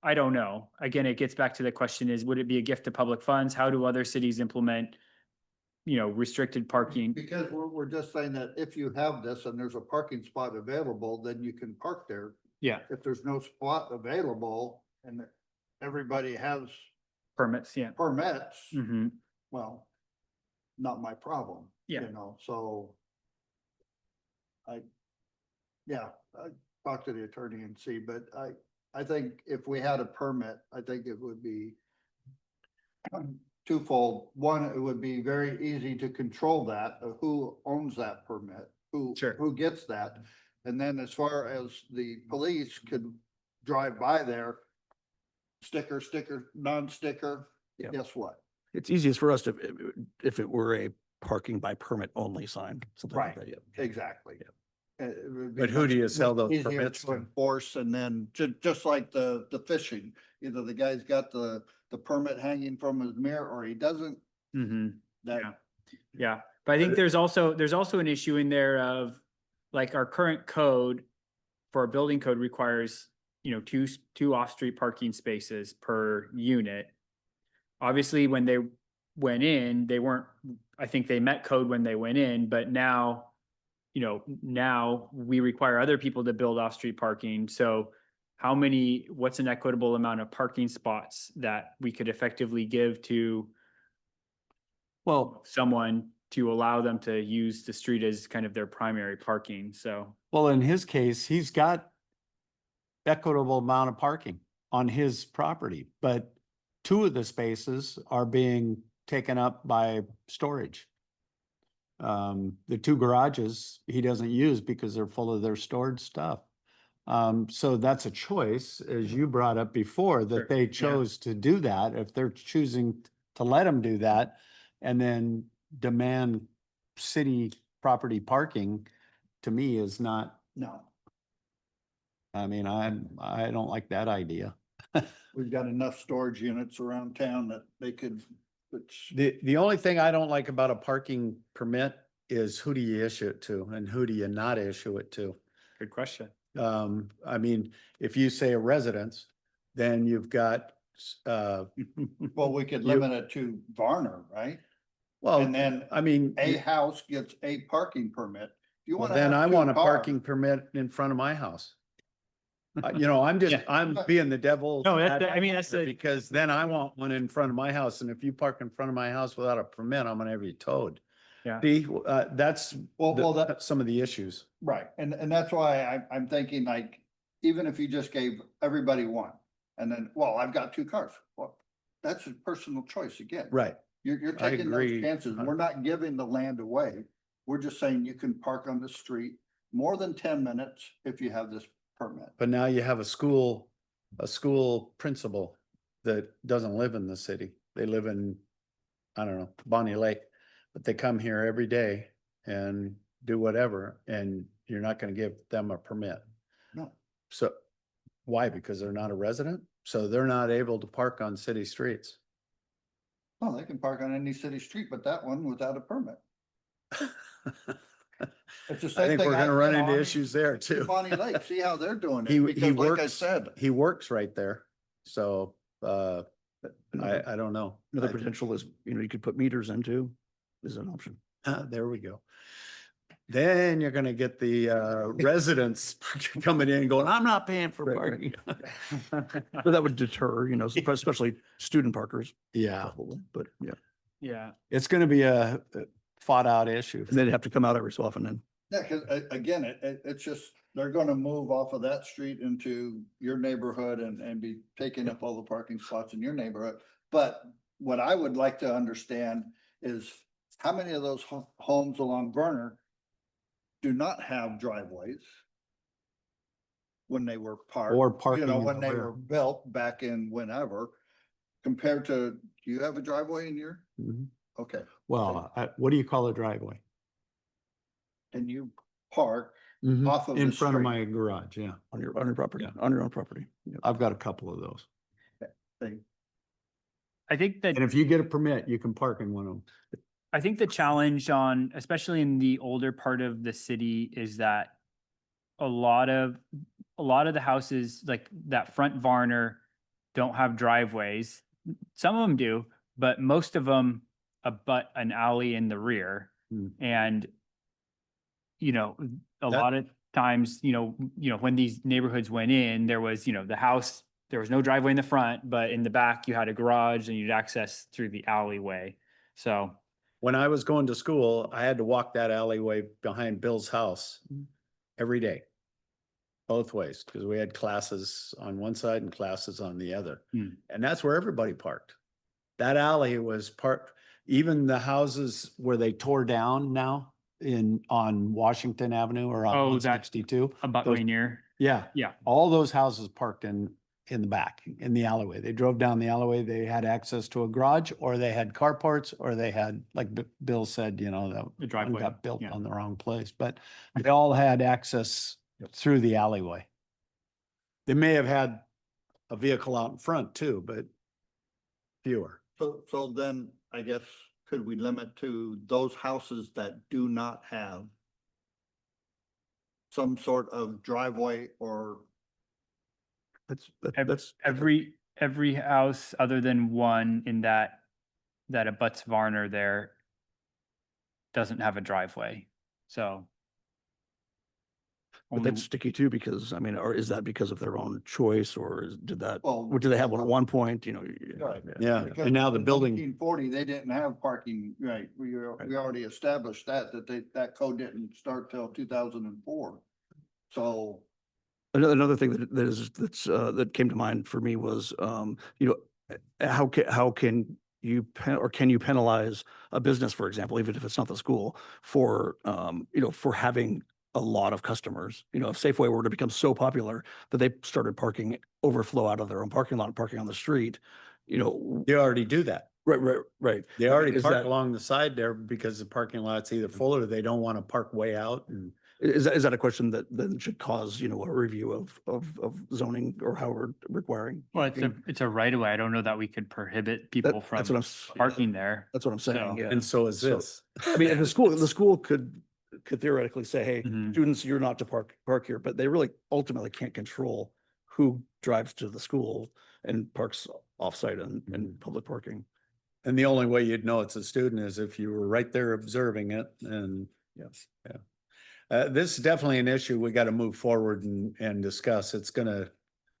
I don't know. Again, it gets back to the question is, would it be a gift to public funds? How do other cities implement, restricted parking? Because we're just saying that if you have this and there's a parking spot available, then you can park there. Yeah, If there's no spot available and everybody has permits, yeah. permits, Hmm. well, not my problem. Yeah. So I talk to the attorney and see, but I think if we had a permit, I think it would be twofold. One, it would be very easy to control that, of who owns that permit, Sure. who gets that. And then as far as the police could drive by there, sticker, non-sticker, Yeah. guess what? It's easiest for us to, if it were a parking by permit only sign, something like Right. that, yeah. Exactly. It would be But who do you much- sell much those easier permits to to? Enforce, and then just like the fishing, either the guy's got the permit hanging from his mirror or he doesn't, Mm-hmm. that. Yeah. Yeah, but I think there's also an issue in there of, like, our current code for our building code requires, two off-street parking spaces per unit. Obviously, when they went in, they weren't, I think they met code when they went in, but now, now we require other people to build off-street parking. So what's an equitable amount of parking spots that we could effectively give to Well, someone to allow them to use the street as kind of their primary parking, so. well, in his case, he's got equitable amount of parking on his property, but two of the spaces are being taken up by storage. The two garages he doesn't use because they're full of their stored stuff. So that's a choice, as you brought up before, Sure, that they yeah. chose to do that. If they're choosing to let them do that and then demand city property parking, to me is not, No, I mean, I don't like that idea. we've got enough storage units around town that they could, which, The only thing I don't like about a parking permit is who do you issue it to and who do you not issue it to? Good question. I mean, if you say a residence, then you've got, well, we could You- limit it to Varner, right? well, And then I mean, a house gets a parking permit. If you well, want to then I have want two a cars, parking permit in front of my house. Yeah. I'm being the devil. No, that's the, Because then I want one in front of my house, and if you park in front of my house without a permit, I'm gonna have you towed. Yeah. See, that's well, that, some of the issues. right, and that's why I'm thinking like, even if you just gave everybody one, and then, well, I've got two cars, well, that's a personal choice again. Right. You're I taking those agree. chances. We're not giving the land away. We're just saying you can park on the street more than 10 minutes if you have this permit. But now you have a school principal that doesn't live in the city. They live in, I don't know, Bonnie Lake, but they come here every day and do whatever, and you're not gonna give them a permit. No. So why? Because they're not a resident? So they're not able to park on city streets. Well, they can park on any city street, but that one without a permit. It's the I same think thing. we're gonna run into on issues there too. Bonnie Lake, see how they're doing He it, because like I works, said, he works right there. So, Another I don't know. another potential is, you could put meters in too, is an option. There we go. Then you're gonna get the residents coming in and going, I'm not paying for Right, right. parking. But that would deter, especially student parkers. Yeah, Probably, but yeah, yeah, it's gonna be a fought out issue. and they'd have to come out every so often then. yeah, cause again, it's just, they're gonna move off of that street into your neighborhood and be taking up all the parking spots in your neighborhood. But what I would like to understand is how many of those homes along Verner do not have driveways when they were parked, Or parking. in when the they rear. were built back in whenever, compared to, do you have a driveway in your? Mhm. Okay, Well, what do you call a driveway? and you park off of In the front of street. my garage, yeah. On your property, Yeah. on your own property. Yeah. I've got a couple of those. I think that. And if you get a permit, you can park in one of them. I think the challenge especially in the older part of the city, is that a lot of the houses, like that front Varner, don't have driveways. Some of them do, but most of them abut an alley in the rear. Hmm. And, a That- lot of times, when these neighborhoods went in, there was, the house, there was no driveway in the front, but in the back you had a garage and you'd access through the alleyway. So. When I was going to school, I had to walk that alleyway behind Bill's house every day. Both ways, because we had classes on one side and classes on the other. Hmm. And that's where everybody parked. That alley was parked, even the houses where they tore down now on Washington Avenue or on Oh, one that- sixty-two. About Those- Rainier. Yeah, Yeah. all those houses parked in in the back, in the alleyway. They drove down the alleyway, they had access to a garage, or they had carports, or they had, like Bill said, you know, The the driveway, driveway got built yeah. on the wrong place, but they all had access through the alleyway. They may have had a vehicle out in front too, but fewer. So then I guess could we limit to those houses that do not have some sort of driveway or That's. Every house other than one in that abuts Varner there doesn't have a driveway, so. But only- that's sticky too, because I mean, or is that because of their own choice, or did that, Well, or did they have one at one point, you know? Right. Yeah, Because and now the in building, 1940, they didn't have parking, right? We already established that that code didn't start till 2004. So, Another thing that came to mind for me was, you know, how can you can you penalize a business, for example, even if it's not the school, for, you know, for having a lot of customers? You know, if Safeway were to become so popular that they started parking overflow out of their own parking lot and parking on the street, you know, they already do that. right. They already Is park that- along the side there because the parking lot's either full or they don't want to park way out and. Is that a question that then should cause, you know, a review of zoning or how we're requiring? Well, it's a right of way. I don't know that we could prohibit people from That's what parking there. That's what I'm saying, So- yeah. And so is So- this. I mean, and the school could theoretically say, hey, Mhm. students, you're not to park here, but they really ultimately can't control who drives to the school and parks offsite and public parking. And the only way you'd know it's a student is if you were right there observing it and, yes, yeah. This is definitely an issue we got to move forward and discuss. It's gonna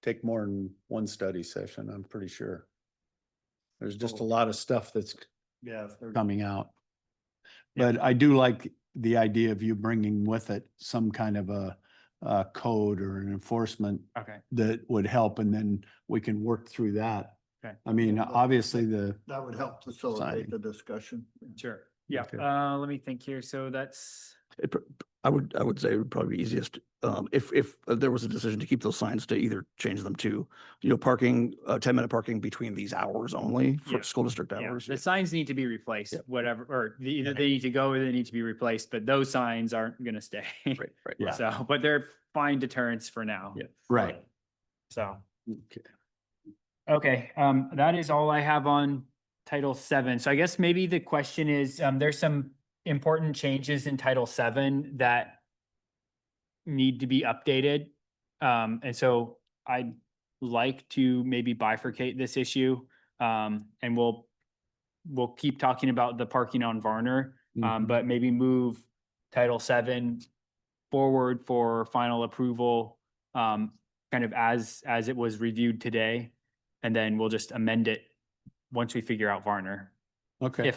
take more than one study session, I'm pretty sure. There's just a lot of stuff that's yeah. coming out. But I do like the idea of you bringing with it some kind of a code or an enforcement Okay, that would help, and then we can work through that. Okay. I mean, obviously That would help facilitate the discussion. sure. Yeah, Okay. let me think here. So that's, I would say it would probably be easiest, if there was a decision to keep those signs, to either change them to, you know, parking, 10-minute parking between these hours only Yeah. for school district yeah, hours. the signs need to be replaced, Yeah. whatever, or either they need to go or they need to be replaced, but those signs aren't gonna stay. Right. Yeah. So, but they're fine deterrents for now. Yeah. Right. So, Okay. okay, that is all I have on Title VII. So I guess maybe the question is, there's some important changes in Title VII that need to be updated. And so I'd like to maybe bifurcate this issue. And we'll keep talking about the parking on Varner, Mhm. but maybe move Title VII forward for final approval, kind of as it was reviewed today. And then we'll just amend it once we figure out Varner, Okay,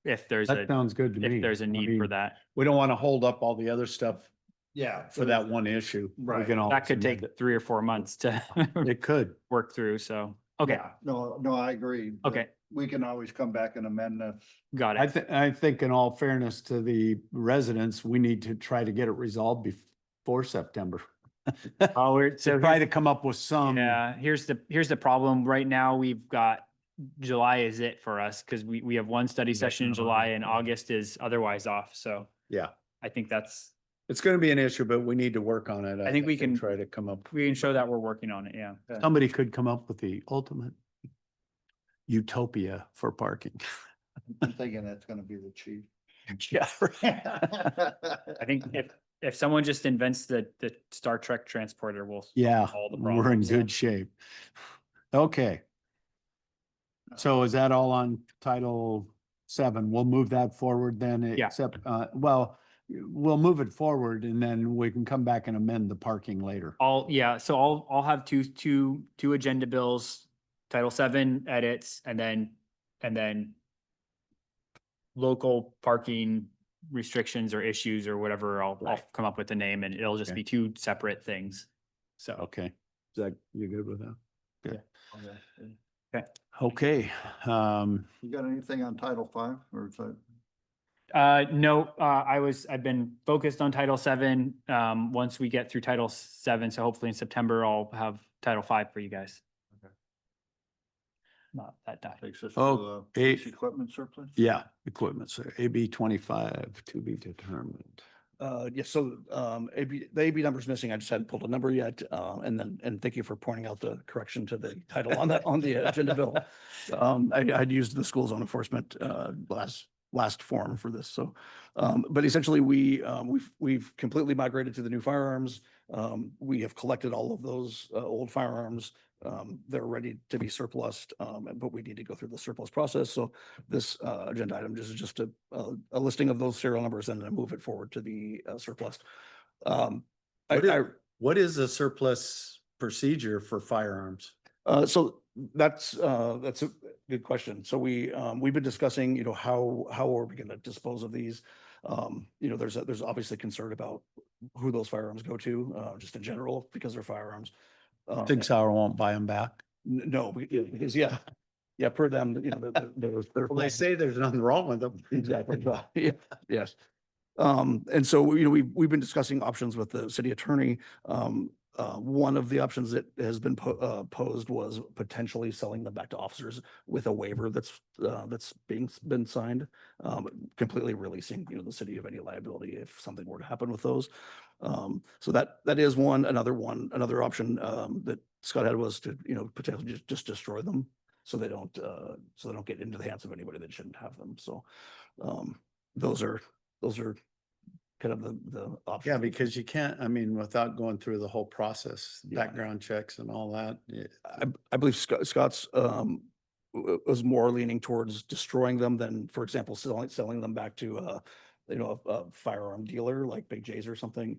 if there's that sounds good to me. if there's a I need for mean, that. We don't want to hold up all the other stuff Yeah. for that one issue. We Right. can always That could amend take it. 3 or 4 months to It could. work through, so, okay, Yeah. No, I agree. Okay. We can always come back and amend this. got I it. I think in all fairness to the residents, we need to try to get it resolved before September. Oh, we're, so Try to here's- come up with some. yeah, here's the problem. Right now, we've got July is it for us, because we have one study session in July and August is otherwise off, so Yeah, I think that's, it's going to be an issue, but we need to work on it. I think we and can- try to come up. we can show that we're working on it, yeah. Somebody could come up with the ultimate utopia for parking. I'm thinking that's gonna be the chief. Yeah. I think if someone just invents the Star Trek transporter, we'll. Yeah, all the we're in problems. good shape. Okay. So is that all on Title VII? We'll move that forward then, Yeah. except, well, we'll move it forward and then we can come back and amend the parking later. Yeah, so I'll have two agenda bills, Title VII edits, and then local parking restrictions or issues or whatever, I'll Right. come up with a name and it'll just Okay. be two separate things. So, Okay. Is that, you good with that? okay. Okay, You got anything on Title V or is that? No, I've been focused on Title VII. Once we get through Title VII, so hopefully in September, I'll have Title V for you guys. not that die. Takes us Oh, to, eight. police equipment surplus? Yeah, equipment, so AB 25 to be determined. Yes, so, the AB number's missing. I just hadn't pulled a number yet. And thank you for pointing out the correction to the title on that, on the agenda bill. I'd used the school zone enforcement, last form for this, so. But essentially, we've completely migrated to the new firearms. We have collected all of those, old firearms. They're ready to be surplused, but we need to go through the surplus process. So this, agenda item is just a listing of those serial numbers and then move it forward to the, surplus. What is the surplus procedure for firearms? So that's a good question. So we've been discussing, how are we gonna dispose of these? There's obviously concern about who those firearms go to, just in general, because they're firearms. Sig Sauer won't buy them back. No, because, yeah, per them, they're. Well, they say there's nothing wrong with them. Exactly. Yeah, yes. And so, we've been discussing options with the city attorney. One of the options that has been posed was potentially selling them back to officers with a waiver that's been signed, completely releasing, the city of any liability if something were to happen with those. So that is another option, that Scott had was to, potentially just destroy them. So they don't get into the hands of anybody that shouldn't have them. So, those are kind of the options. Yeah, because you can't, without going through the whole process, Yeah. background checks and all that. I believe Scott's, was more leaning towards destroying them than, for example, selling them back to, a firearm dealer like Big J's or something.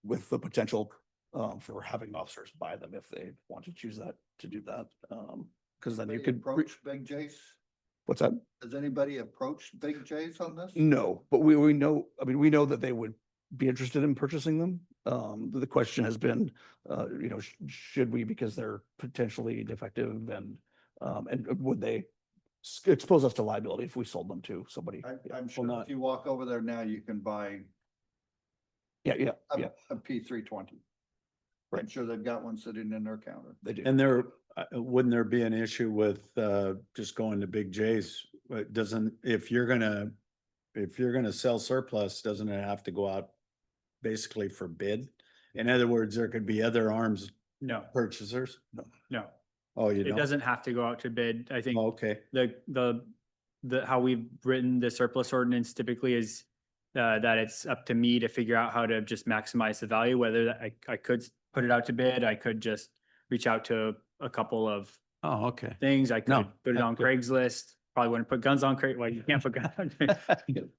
With the potential, for having officers buy them if they want to choose to do that. Cause then you Anybody could, approach Big J's? what's that? Has anybody approached Big J's on this? No, but we know, we know that they would be interested in purchasing them. The question has been, should we, because they're potentially defective and would they expose us to liability if we sold them to somebody? I'm sure not- if you walk over there now, you can buy Yeah, a P320. I'm Right. sure they've got one sitting in their counter. they do. And wouldn't there be an issue with, just going to Big J's? If you're gonna sell surplus, doesn't it have to go out basically for bid? In other words, there could be other arms No, purchasers? no, Oh, you it don't? doesn't have to go out to bid. I think Oh, okay. how we've written the surplus ordinance typically is that it's up to me to figure out how to just maximize the value, whether I could put it out to bid, I could just reach out to a couple of Oh, okay. things. I No, could put it that's on good. Craigslist. Probably wouldn't put guns on well, you can't put guns on.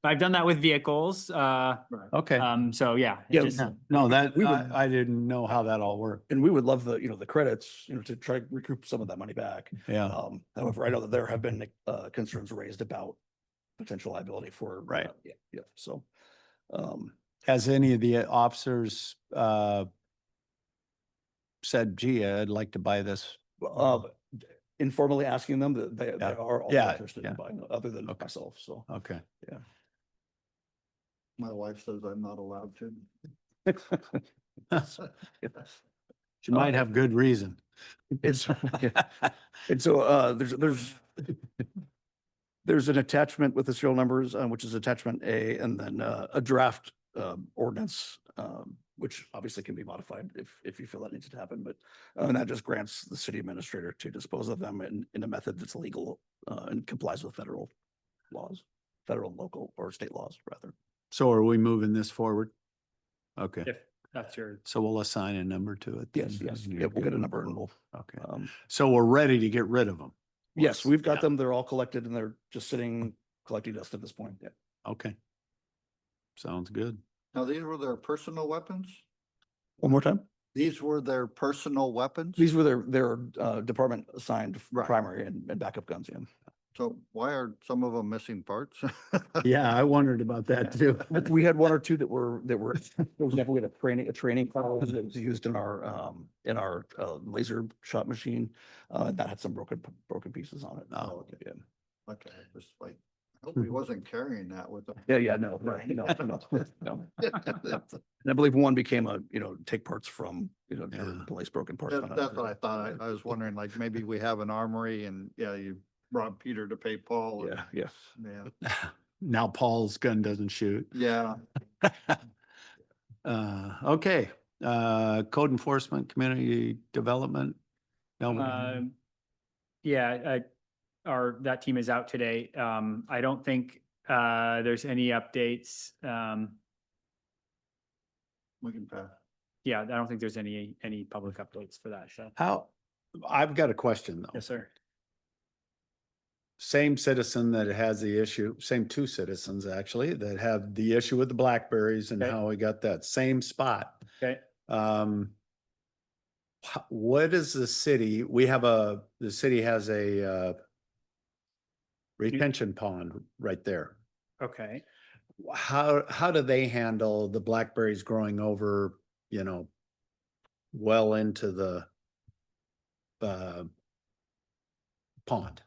I've done that with vehicles. Okay. So yeah. it Yeah, just- No, that, we would- I didn't know how that all worked. And we would love the credits, to try to recoup some of that money back. Yeah. However, I know that there have been, concerns raised about potential liability for. Right. Yeah, so, Has any of the officers, said, gee, I'd like to buy this? informally asking them that they Yeah. are also Yeah, interested yeah. in buying, other than Okay. myself, so. Okay. My wife says I'm not allowed to. She might have good reason. It's, yeah. And so, there's an attachment with the serial numbers, which is attachment A, and then, a draft, ordinance, which obviously can be modified if you feel that needs to happen, but, and that just grants the city administrator to dispose of them in a method that's legal, and complies with federal laws, federal, local, or state laws, rather. So are we moving this forward? Okay, If that's your, so we'll assign a number to it. Yes, then. yes, yeah, we'll get a number and we'll, Okay, so so we're ready to get rid of them. yes, we've got Yeah. them, they're all collected and they're just sitting, collecting dust at this point, yeah. Okay. Sounds good. Now, these were their personal weapons? One more time? These were their personal weapons? These were their department assigned Right. primary and backup guns, yeah. So why are some of them missing parts? Yeah, I wondered about that too. We had one or two that were, for example, we had a training car that was used in our laser shot machine. That had some broken pieces on it. Oh, Yeah. Okay, just like, Hope he wasn't carrying that with him. Yeah, no, right, no. No. And I believe one became a, take parts from, never Yeah. replace broken parts. That's what I thought. I was wondering, like, maybe we have an armory and, yeah, you brought Peter to pay Paul. and- Yeah, Yeah, Now Paul's gun doesn't shoot. yeah. Okay, code enforcement, community development. No, Yeah, that team is out today. I don't think, there's any updates. We can pass. Yeah, I don't think there's any public updates for that, so. how, I've got a question though. Yes, sir. Same citizen that has the issue, same two citizens actually, that have the issue with the blackberries and Okay. how we got that same spot. Okay. What is the city, the city has a retention pond right there. Okay. How do they handle the blackberries growing over, well into the pond?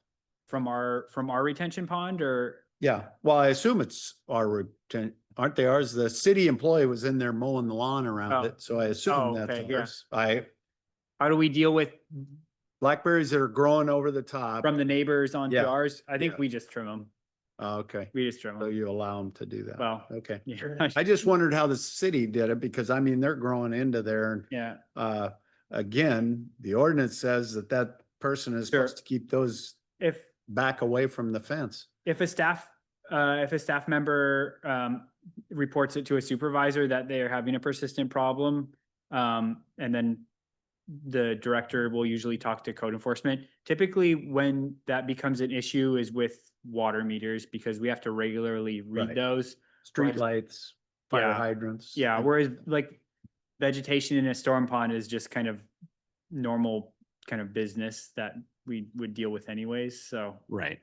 From our retention pond or? Yeah, well, I assume it's aren't they ours? The city employee was in there mowing the lawn around Oh. it, so I assume Oh, that's okay, yeah. ours. How do we deal with Blackberries that are growing over the top. from the neighbors onto Yeah, ours? I think yeah. we just trim them. Oh, okay, We just trim so them. you allow them to do that. Well, Okay. yeah. I just wondered how the city did it because I mean, they're growing into there. Yeah, And again, the ordinance says that person is Sure. supposed to keep those if back away from the fence. if a staff member reports it to a supervisor that they are having a persistent problem, and then the director will usually talk to code enforcement. Typically, when that becomes an issue is with water meters because we have to regularly read Right. those. Street lights, fire Yeah. hydrants. Yeah, whereas like vegetation in a storm pond is just kind of normal kind of business that we would deal with anyways, so. Right.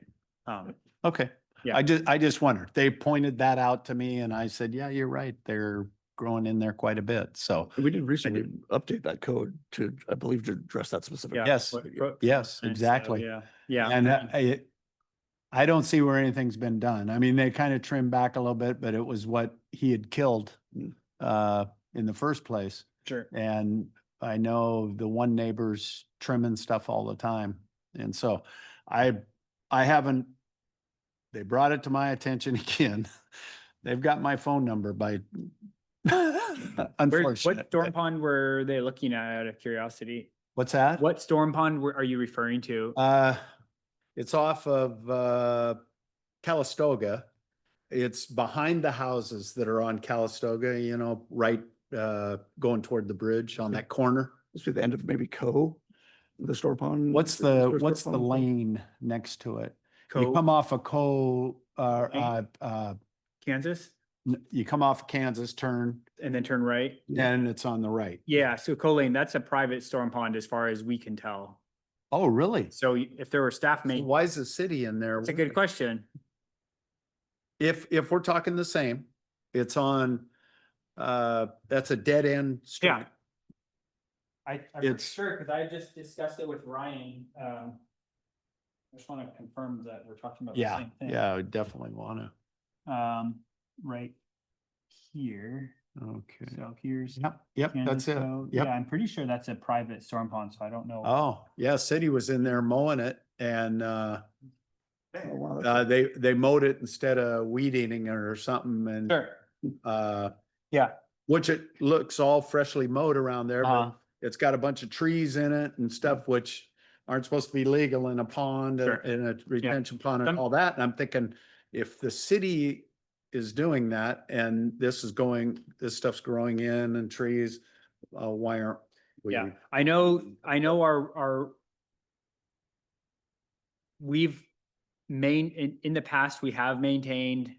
Um, Okay. Yeah. I just wondered. They pointed that out to me and I said, yeah, you're right. They're growing in there quite a bit. So We did recently update that code to, I believe, to address that specific. Yeah. yes, yes, and so, exactly. Yeah, yeah. And I don't see where anything's been done. I mean, they kind of trimmed back a little bit, but it was what he had killed in the first place. Sure. And I know the one neighbor's trimming stuff all the time. And so I haven't, they brought it to my attention again. They've got my phone number by What unfortunately. storm pond were they looking at out of curiosity? What's that? What storm pond are you referring to? It's off of Calistoga. It's behind the houses that are on Calistoga, right going toward the bridge on that corner. This would be the end of maybe the store pond. What's Store the pond? lane next to it? You Co- come off of Kansas, you come off Kansas, turn, and then turn right? and it's on the right. Yeah, so Colleen, that's a private storm pond as far as we can tell. Oh, really? So if there were staff So main, why is the city in there? that's a good question. If we're talking the same, it's on, that's a dead end street. Yeah. I'm pretty It's- sure, because I just discussed it with Ryan. I just want to confirm that we're talking about the Yeah, same thing. yeah, I would definitely want to. Right here, Okay. so here's. Yep, that's it. Kansas. Yep. Yeah, I'm pretty sure that's a private storm pond, so I don't know. Oh, yeah, city was in there mowing it and, Oh, wow, that's- they mowed it instead of weed eating it or something and, Sure, yeah. which it looks all freshly mowed around there, Uh-huh. but it's got a bunch of trees in it and stuff which aren't supposed to be legal in a pond Sure. and a retention pond and Some- all that. And I'm thinking, if the city is doing that and this stuff's growing in and trees, why aren't we? Yeah, I know we've in the past, we have maintained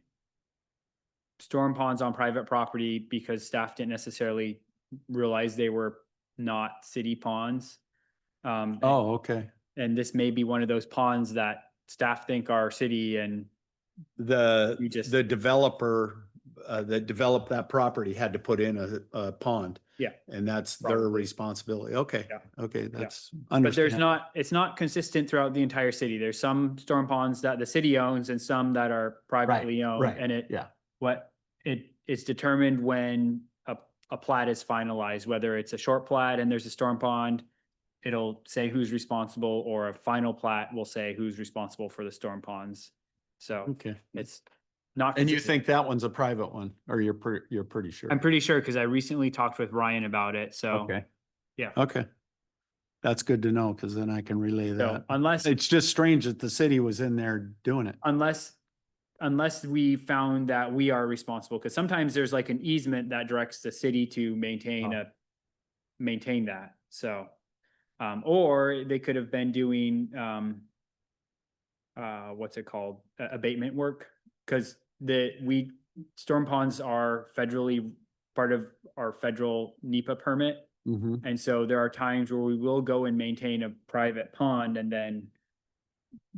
storm ponds on private property because staff didn't necessarily realize they were not city ponds. Oh, okay. And this may be one of those ponds that staff think are city and You just- The developer that developed that property had to put in a pond. Yeah. And that's their Probably. responsibility. Okay. Yeah. Okay, that's. But there's understand- not, it's not consistent throughout the entire city. There's some storm ponds that the city owns and some that are privately owned. right, And yeah. It's determined when a plat is finalized, whether it's a short plat and there's a storm pond, it'll say who's responsible, or a final plat will say who's responsible for the storm ponds. So Okay. it's not. And you consistent. think that one's a private one, or you're pretty sure? I'm pretty sure, because I recently talked with Ryan about it, so. Okay. Yeah. Okay. That's good to know, because then I can relay So that. unless, It's just strange that the city was in there doing it. unless we found that we are responsible, because sometimes there's like an easement that directs the city to maintain that, so. Or they could have been doing, what's it called, abatement work, because storm ponds are federally, part of our federal NEPA permit. Mhm. And so there are times where we will go and maintain a private pond and then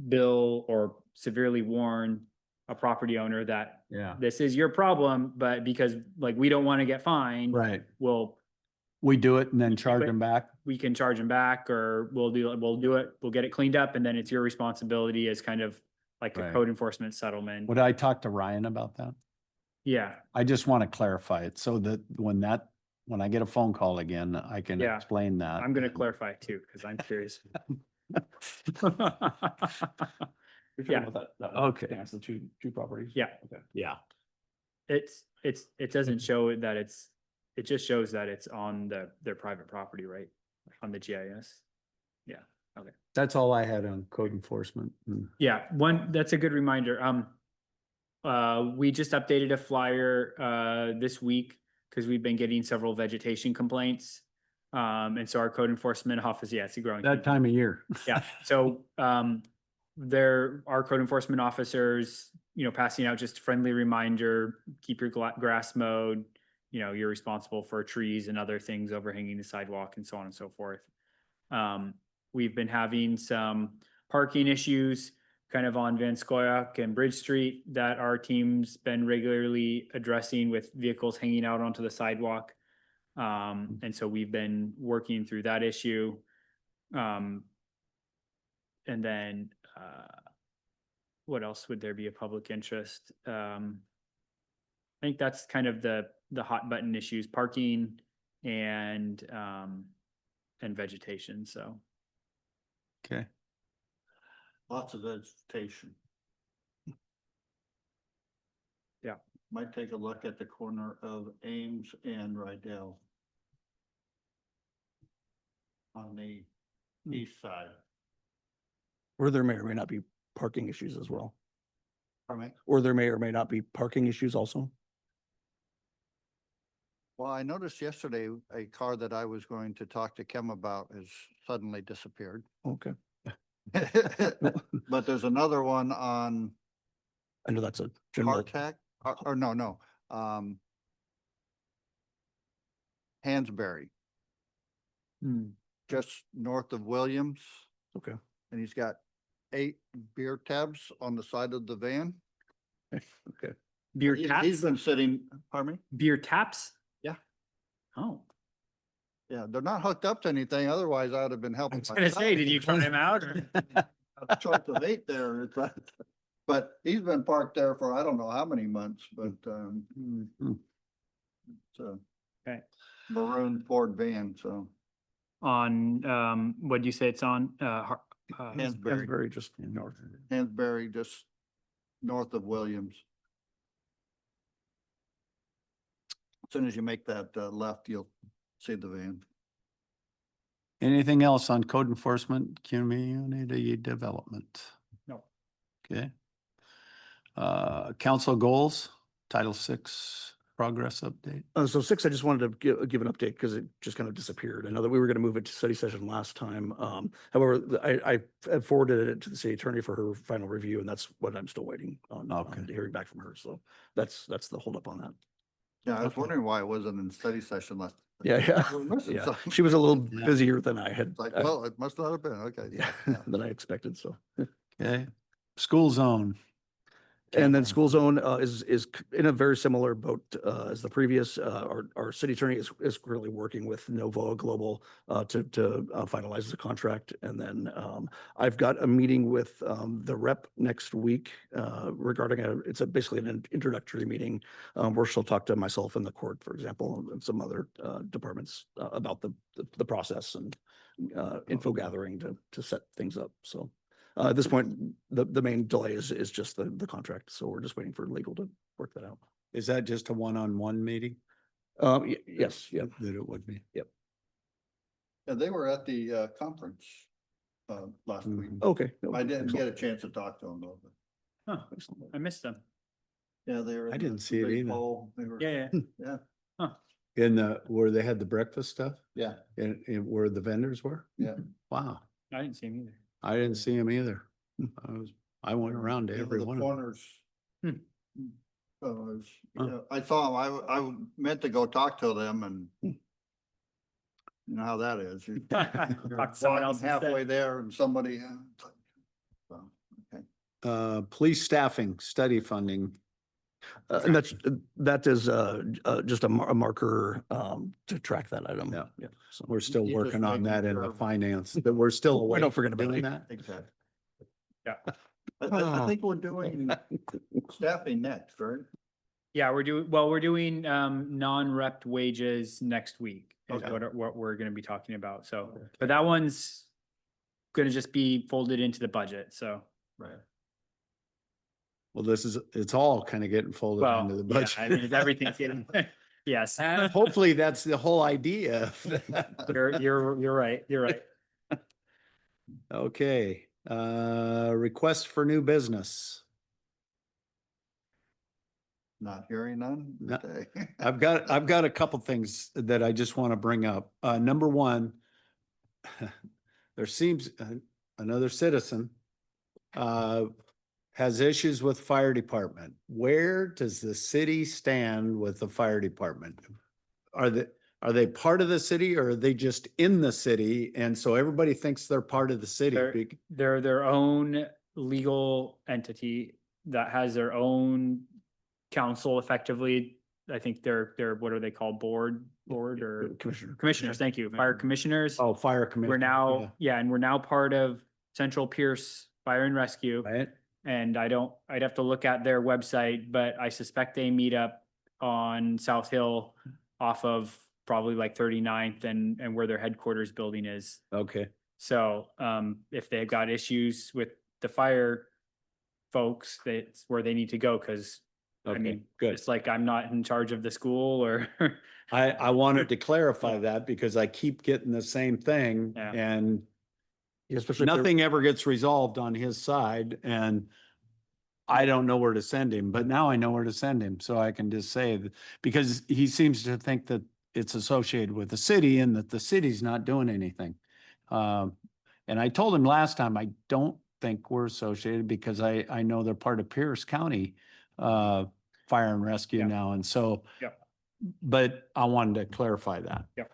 bill or severely warn a property owner that Yeah. this is your problem, but because like we don't want to get fined, Right. we do it and then charge it. them back. we can charge them back, or we'll do it, we'll get it cleaned up, and then it's your responsibility as kind of like a Right. code enforcement settlement. Would I talk to Ryan about that? Yeah, I just want to clarify it so that when I get a phone call again, I can Yeah. explain that. I'm gonna clarify it too, because I'm curious. Yeah. Okay. That's the two properties. Yeah. Okay. Yeah. It doesn't show that it just shows that it's on their private property, right? On the GIS. Yeah, okay. That's all I had on code enforcement. Yeah, that's a good reminder. We just updated a flyer, this week, because we've been getting several vegetation complaints. And so our code enforcement office, yeah, it's a growing. That time of year. Yeah, so, our code enforcement officers, passing out just a friendly reminder, keep your grass mowed. You're responsible for trees and other things overhanging the sidewalk and so on and so forth. We've been having some parking issues kind of on Van Scoyoc and Bridge Street that our team's been regularly addressing with vehicles hanging out onto the sidewalk. And so we've been working through that issue. And then, what else would there be a public interest? I think that's kind of the hot button issues, parking and vegetation, so. Okay. Lots of vegetation. Yeah. Might take a look at the corner of Ames and Rydell. On the east side. Or there may or may not be parking issues as well. Pardon me? Or there may or may not be parking issues also. Well, I noticed yesterday a car that I was going to talk to Kim about has suddenly disappeared. Okay. But there's another one on I know that's a general. Hardtack, or no, Hansberry, just north of Williams. Okay. And he's got 8 beer tabs on the side of the van. Okay. Beer He's taps, been sitting, pardon me? beer taps? Yeah. Oh, Yeah, they're not hooked up to anything, otherwise I would have been I helping. was gonna say, did you try them out? Or? A choice of 8 there, but he's been parked there for I don't know how many months, but, so. Okay. Maroon Ford van, so. On, what do you say it's on? Hansberry, Very just north. Hansberry, just north of Williams. As soon as you make that left, you'll see the van. Anything else on code enforcement, community development? No. Okay. Council goals, Title VI progress update. So 6, I just wanted to give an update because it just kind of disappeared. I know that we were going to move it to study session last time. However, I forwarded it to the city attorney for her final review, and that's what I'm still waiting on, Okay. hearing back from her. So that's the holdup on that. Yeah, I was Okay. wondering why it wasn't in study session last. Yeah. We're missing Yeah, something. she was a little Yeah. busier than I had. It's like, well, it must not have been, okay. Yeah, than I expected. So Okay. School zone. And then school zone is in a very similar boat as the previous. Our city attorney is currently working with Novoa Global to finalize the contract. And then I've got a meeting with the rep next week regarding it's basically an introductory meeting where she'll talk to myself and the court, for example, and some other departments about the process and info gathering to set things up. So at this point, the main delay is just the contract. So we're just waiting for legal to work that out. Is that just a one-on-one meeting? Yes, yeah. That it would be. Yeah, they were at the conference last week. Okay. I didn't get a chance to talk to them though. But Huh, I missed them. yeah, they were. I in didn't the see it big either. hall. They were- Yeah, yeah. Yeah, In the, where they had the breakfast stuff? yeah, In where the vendors were? yeah. Wow. I didn't see him either. I didn't see him either. I went around to One of every the one of them. corners. Hmm. Huh. Yeah, I saw them. I meant to go talk to them and you know how that is. You're Talk to someone walking else halfway instead. there and somebody. So, okay. Police staffing, study funding. And that is just a marker to track that item. Yeah. Yeah. So We're still You're just working on making that in the sure. finance, that we're still We away don't forget from about doing it. that. Exactly. Yeah. I think we're doing staffing next, right? Yeah, we're doing non-repped wages next week is Okay. what we're gonna be talking about. So, but that one's gonna just be folded into the budget, so. Right. Well, it's all kind of getting folded Well, into the yeah, budget. I mean, everything's getting, yes. Hopefully, that's the whole idea. of that. You're right, you're right. Okay, request for new business. Not hearing none? No. Okay. I've got a couple things that I just want to bring up. Number one, there seems another citizen has issues with fire department. Where does the city stand with the fire department? Are they part of the city or are they just in the city? And so everybody thinks they're part of the city. They're their own legal entity that has their own council effectively. I think they're, what are they called? Board or Commissioner. commissioners, thank you, fire commissioners. Oh, fire commission. We're now, yeah, and we're now part of Central Pierce Fire and Rescue. Right? And I'd have to look at their website, but I suspect they meet up on South Hill off of probably like 39th and where their headquarters building is. Okay. So if they've got issues with the fire folks, that's where they need to go, because I Okay, mean, good. it's like I'm not in charge of the school or I wanted to clarify that because I keep getting the same thing Yeah. and Yeah, especially if they're- nothing ever gets resolved on his side and I don't know where to send him, but now I know where to send him. So I can just say that because he seems to think that it's associated with the city and that the city's not doing anything. And I told him last time, I don't think we're associated because I know they're part of Pierce County Fire and Rescue Yeah. now. And so, Yeah. but I wanted to clarify that. Yeah.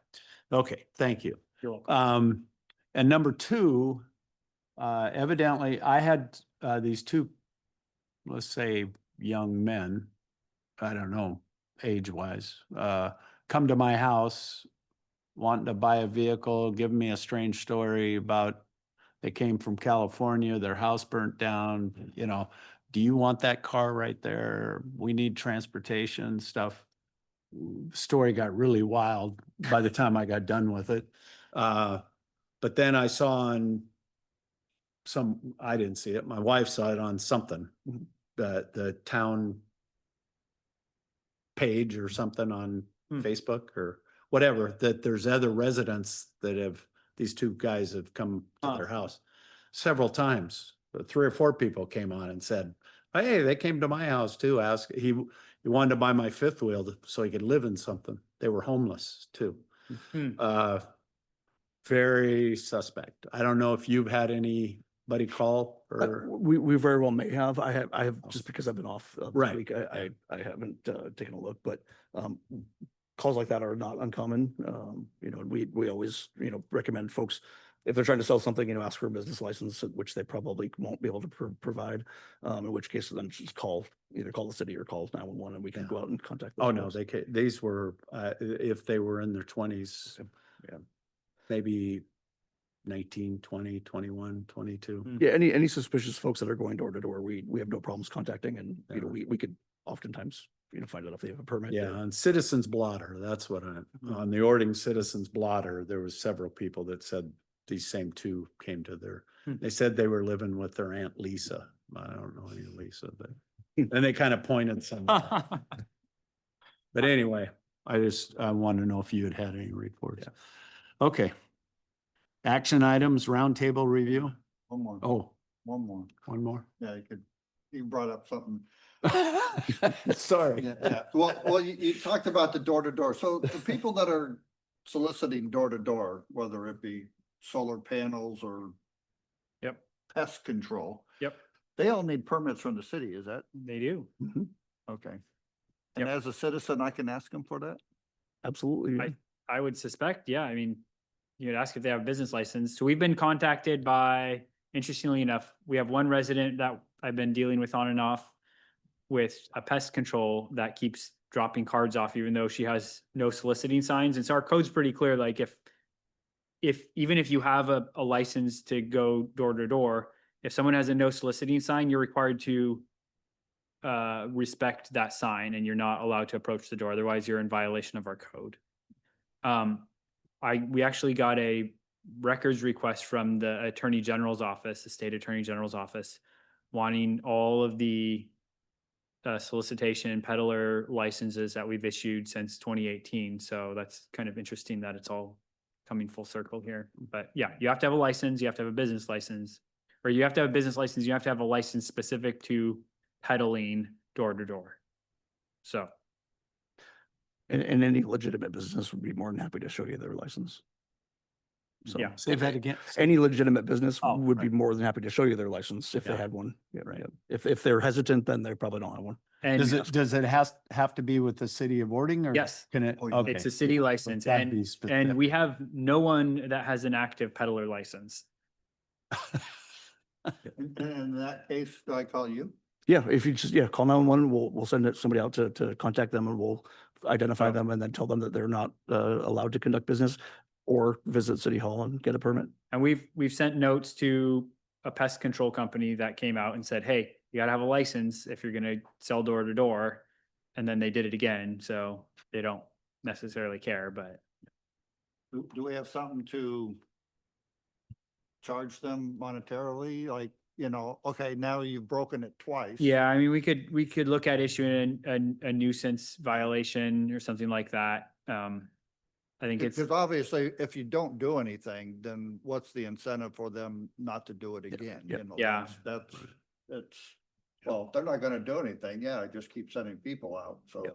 Okay, thank you. you're welcome. And number two, evidently I had these two, let's say, young men, I don't know, age-wise, come to my house wanting to buy a vehicle, giving me a strange story about they came from California, their house burnt down, you know, do you want that car right there? We need transportation stuff. Story got really wild by the time I got done with it. But then I saw on I didn't see it, my wife saw it on something, the town page or something on Facebook or whatever, that there's other residents that these two guys have come to their house several times. 3 or 4 people came on and said, hey, they came to my house too. He wanted to buy my fifth wheel so he could live in something. They were homeless too. Very suspect. I don't know if you've had anybody call or. We very well may have. I have just because I've been off this Right. week, I haven't taken a look, but calls like that are not uncommon. You know, we always, recommend folks if they're trying to sell something, ask for a business license, which they probably won't be able to provide. In which case then just either call the city or call 911 and we can Yeah. go out and contact. those Oh, no, folks. these were, if they were in their twenties, Yeah. maybe 19, 20, 21, 22. Yeah, any suspicious folks that are going door to door, we have no problems contacting and, Yeah. we could oftentimes, find out if they have a permit. Yeah, on Citizens Blotter, that's what on the Ording Citizens Blotter, there was several people that said these same two came to they said they were living with their Aunt Lisa. I don't know any Lisa, but, and they kind of pointed some. But anyway, I wanted to know if you had any reports. Okay. Action items, roundtable review. One more, Oh, one more. one more. Yeah, you brought up something. Sorry. Yeah. Well, you talked about the door to door. So the people that are soliciting door to door, whether it be solar panels or Yep. pest control, Yep, they all need permits from the city, is that? they do. Okay. And Yep. as a citizen, I can ask them for that? Absolutely. yeah. I would suspect, yeah, I mean, you'd ask if they have a business license. So we've been contacted by, interestingly enough, we have one resident that I've been dealing with on and off with a pest control that keeps dropping cards off, even though she has no soliciting signs. And so our code's pretty clear, like even if you have a license to go door to door, if someone has a no soliciting sign, you're required to respect that sign and you're not allowed to approach the door. Otherwise, you're in violation of our code. We actually got a records request from the Attorney General's office, the state Attorney General's office, wanting all of the solicitation peddler licenses that we've issued since 2018. So that's kind of interesting that it's all coming full circle here. But yeah, you have to have a license, you have to have a business license, or you have to have a business license, you have to have a license specific to peddling door to door. So. And any legitimate business would be more than happy to show you their license. So Yeah. Say that again. any legitimate business Oh, would be more than happy to show you their license if they Yeah. had one. Yeah, Right. yeah. If they're hesitant, then they probably don't have one. And Does it have to be with the city of Ording or? Yes. Can it? Oh, yeah. Okay. it's a city license That'd be and specific. we have no one that has an active peddler license. In that case, do I call you? Yeah, if you just, call 911, we'll send somebody out to contact them and we'll identify Oh. them and then tell them that they're not allowed to conduct business or visit City Hall and get a permit. And we've sent notes to a pest control company that came out and said, hey, you gotta have a license if you're gonna sell door to door. And then they did it again, so they don't necessarily care, but Do we have something to charge them monetarily? Like, okay, now you've broken it twice. yeah, I mean, we could look at issuing a nuisance violation or something like that. I think it's, Because obviously, if you don't do anything, then what's the incentive for them not to do it again? yeah. Yeah. That's, well, if they're not gonna do anything, yeah, just keep sending people out, so. Yeah.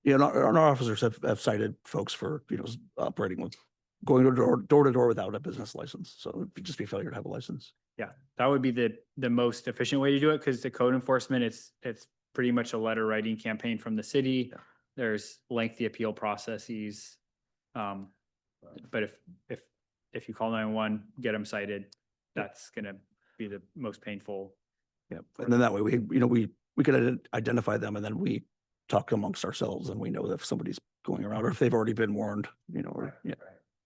Yeah, and our officers have cited folks for, operating with, going door to door without a business license. So it'd just be failure to have a license. yeah, that would be the most efficient way to do it, because the code enforcement, it's pretty much a letter writing campaign from the city. Yeah. There's lengthy appeal processes. But if you call 911, get them cited, that's gonna be the most painful. Yeah, and then that way we could identify them and then we talk amongst ourselves and we know if somebody's going around or if they've already been warned, or, yeah.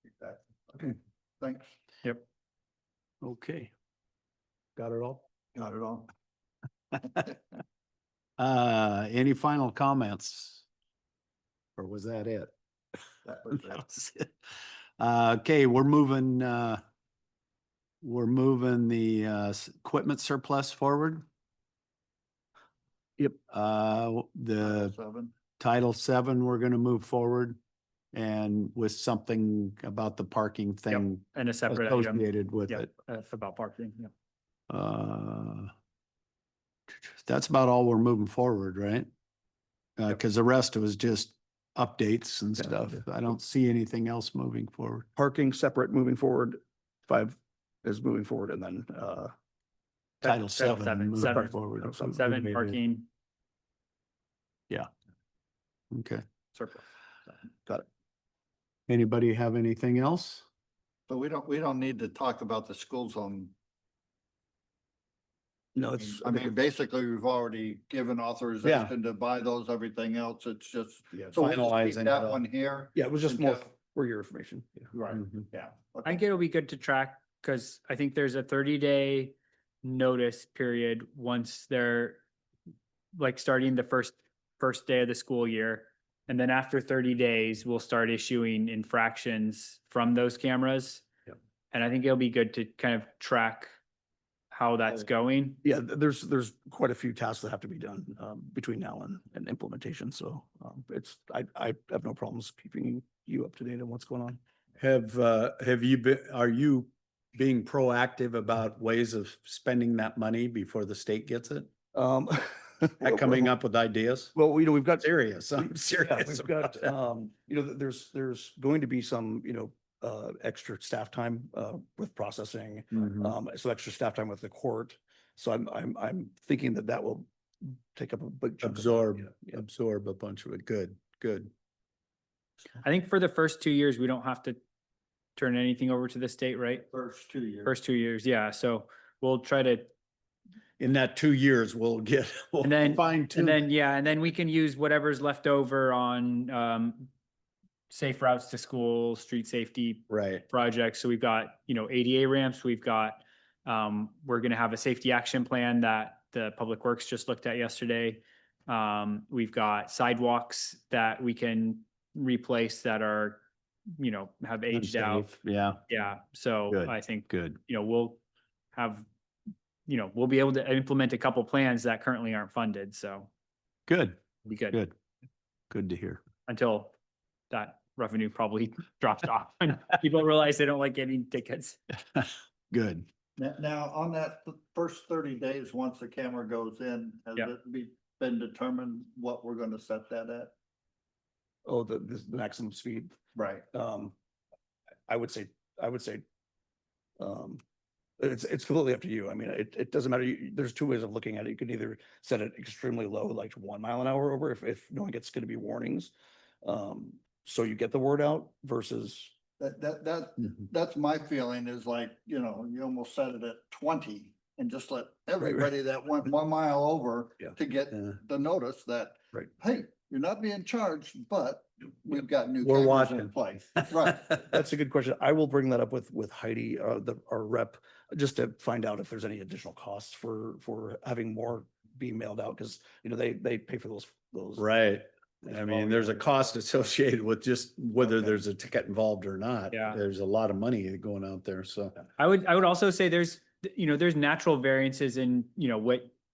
Exactly. Okay, thanks. Yep. Okay. Got it all? Got it all. Any final comments? Or was that it? That was it. That was it. Okay, we're moving the equipment surplus forward. Yep. The 7. Title VII, we're gonna move forward and with something about the parking thing And a separate item. associated with Yeah, it. about parking, yeah. That's about all we're moving forward, right? Cause the rest was just updates and Yeah. stuff. I don't see anything else moving forward. Parking separate moving forward, 5 is moving forward and then, Title Title VII. VII, moving seven. forward. Title VII. 7 parking Okay. surplus. got it. Anybody have anything else? But we don't need to talk about the school zone. No, it's. I mean, basically, we've already given authorization to buy those, everything else. It's just. Yeah, So we'll just keep finalizing that it all. one here. Yeah, it was just more until- for your information. Yeah. Right, Mhm. yeah. I think it'll be good to track, because I think there's a 30-day notice period once they're like starting the first day of the school year. And then after 30 days, we'll start issuing infractions from those cameras. Yep. And I think it'll be good to kind of track how that's going. Yeah, there's quite a few tasks that have to be done between now and implementation. So I have no problems keeping you up to date on what's going on. Have you been, are you being proactive about ways of spending that money before the state gets it? Coming up with ideas? Well, we've got. Serious, I'm Yeah, serious. we've about got, it. there's going to be some, extra staff time, with processing, Mhm. so extra staff time with the court. So I'm thinking that will take up a big chunk. of that. Yeah. Absorb a bunch of it. Good, good. I think for the first 2 years, we don't have to turn anything over to the state, right? First 2 years. First 2 years, yeah. So we'll try to, In that 2 years, we'll And then- fine and tune. then we can use whatever's left over on safe routes to school, street safety Right, projects. So we've got, ADA ramps, we've got, we're gonna have a safety action plan that the Public Works just looked at yesterday. We've got sidewalks that we can replace that are, have aged out. Unsafe, yeah, Yeah, so Good, I think, good. we'll have, we'll be able to implement a couple plans that currently aren't funded, so Good, it'll be good. good. Good to hear. Until that revenue probably drops off and people realize they don't like getting tickets. Good. Now, on that first 30 days, once the camera goes in, has Yeah. it been determined what we're gonna set that at? Oh, the maximum speed. Right. I would say, it's completely up to you. I mean, it doesn't matter. There's two ways of looking at it. You can either set it extremely low, like 1 mile an hour over, if no one gets going to be warnings. So you get the word out versus, Mhm. That's my feeling is like, you almost set it at 20 and just let everybody that went 1 mile over Yeah. to get Yeah. the notice that, Right. hey, you're not being charged, but we've got new We're cameras in watching. place. Right. that's a good question. I will bring that up with Heidi, our rep, just to find out if there's any additional costs for having more being mailed out, because, they pay for those. Right. those I mean, volume there's a areas. cost associated with just whether Okay. there's a ticket involved or not. Yeah. There's a lot of money going out there, so. I would also say there's natural variances in,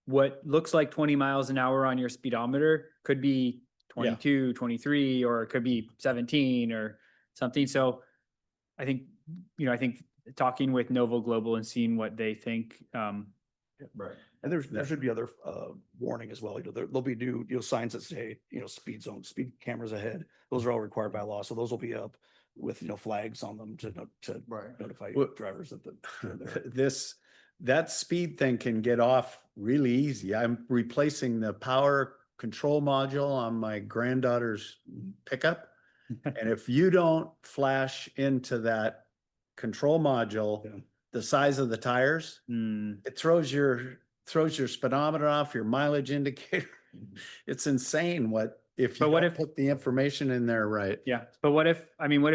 what looks like 20 miles an hour on your speedometer could be 22, 23, or it could be 17 or something. So I think, talking with Novo Global and seeing what they think, Right. And there should be other warning as well. There'll be new, signs that say, speed zone, speed cameras ahead. Those are all required by law. So those will be up with, flags on them to Right. notify Well, drivers that they're there. That speed thing can get off really easy. I'm replacing the power control module on my granddaughter's pickup. And if you don't flash into that control Yeah. module, the size of the tires, it throws your speedometer off, your mileage indicator. It's insane if you But what don't if- put the information in there right. yeah. But what if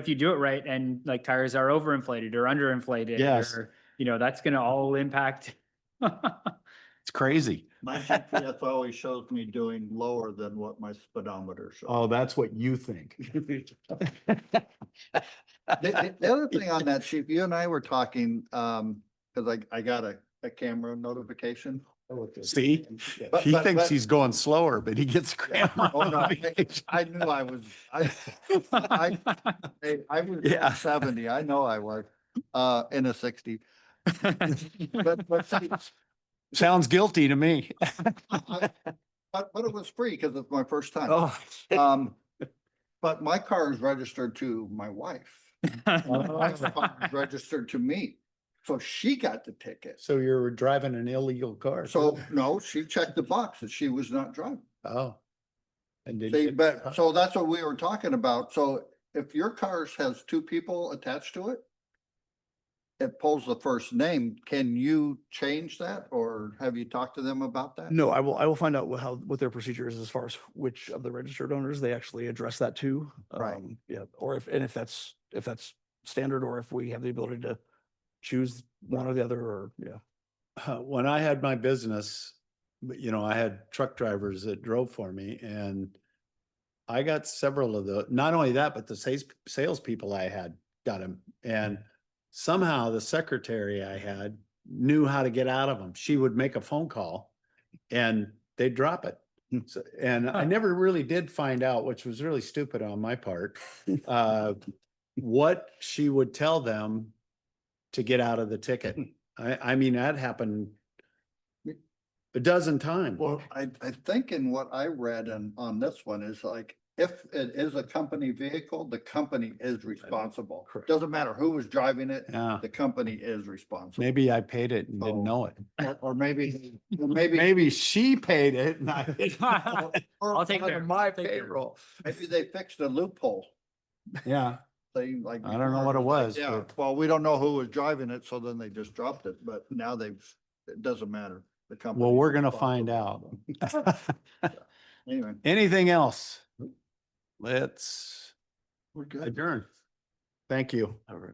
you do it right and like tires are overinflated or underinflated? Yes. Or, that's going to all impact. It's crazy. My GPS always shows me doing lower than what my speedometer shows. Oh, that's what you think. The other thing on that, Chief, you and I were talking, cause I got a camera notification. See? But- He but- thinks but- he's going slower, but he gets camera. Oh, no, notification. I knew I was, I was Yeah. 70, I know I was, in a 60. But see, Sounds guilty to me. but it was free because it's my first time. Oh. But my car is registered to my wife. My wife's car is registered to me. So she got the ticket. So you're driving an illegal car? So, too? no, she checked the box that she was not driving. Oh. And did See, you? but, so that's what we were talking about. So if your cars has 2 people attached to it, it pulls the first name, can you change that or have you talked to them about that? No, I will find out what their procedure is as far as which of the registered owners they actually address that to. Right. Yeah, or if that's standard, or if we have the ability to choose one or the other, or, yeah. When I had my business, I had truck drivers that drove for me, and I got several of the, not only that, but the salespeople I had got them. And somehow the secretary I had knew how to get out of them. She would make a phone call and they'd drop it. So, and I never really did find out, which was really stupid on my part, what she would tell them to get out of the ticket. I mean, that happened a dozen times. Well, I think in what I read on this one is like, if it is a company vehicle, the company is responsible. Correct. Doesn't matter who was driving it, Yeah, the company is responsible. maybe I paid it and didn't know it. Or maybe, Maybe she paid it and I. I'll take Out of care. my Take care. payroll. maybe they fixed a loophole. Yeah, They like. I don't know what it was, Yeah, but- well, we don't know who was driving it, so then they just dropped it, but now it doesn't matter. The company. well, is we're gonna find responsible. out. Anyway, Anything else? Let's we're good. adjourn. Thank you. All right.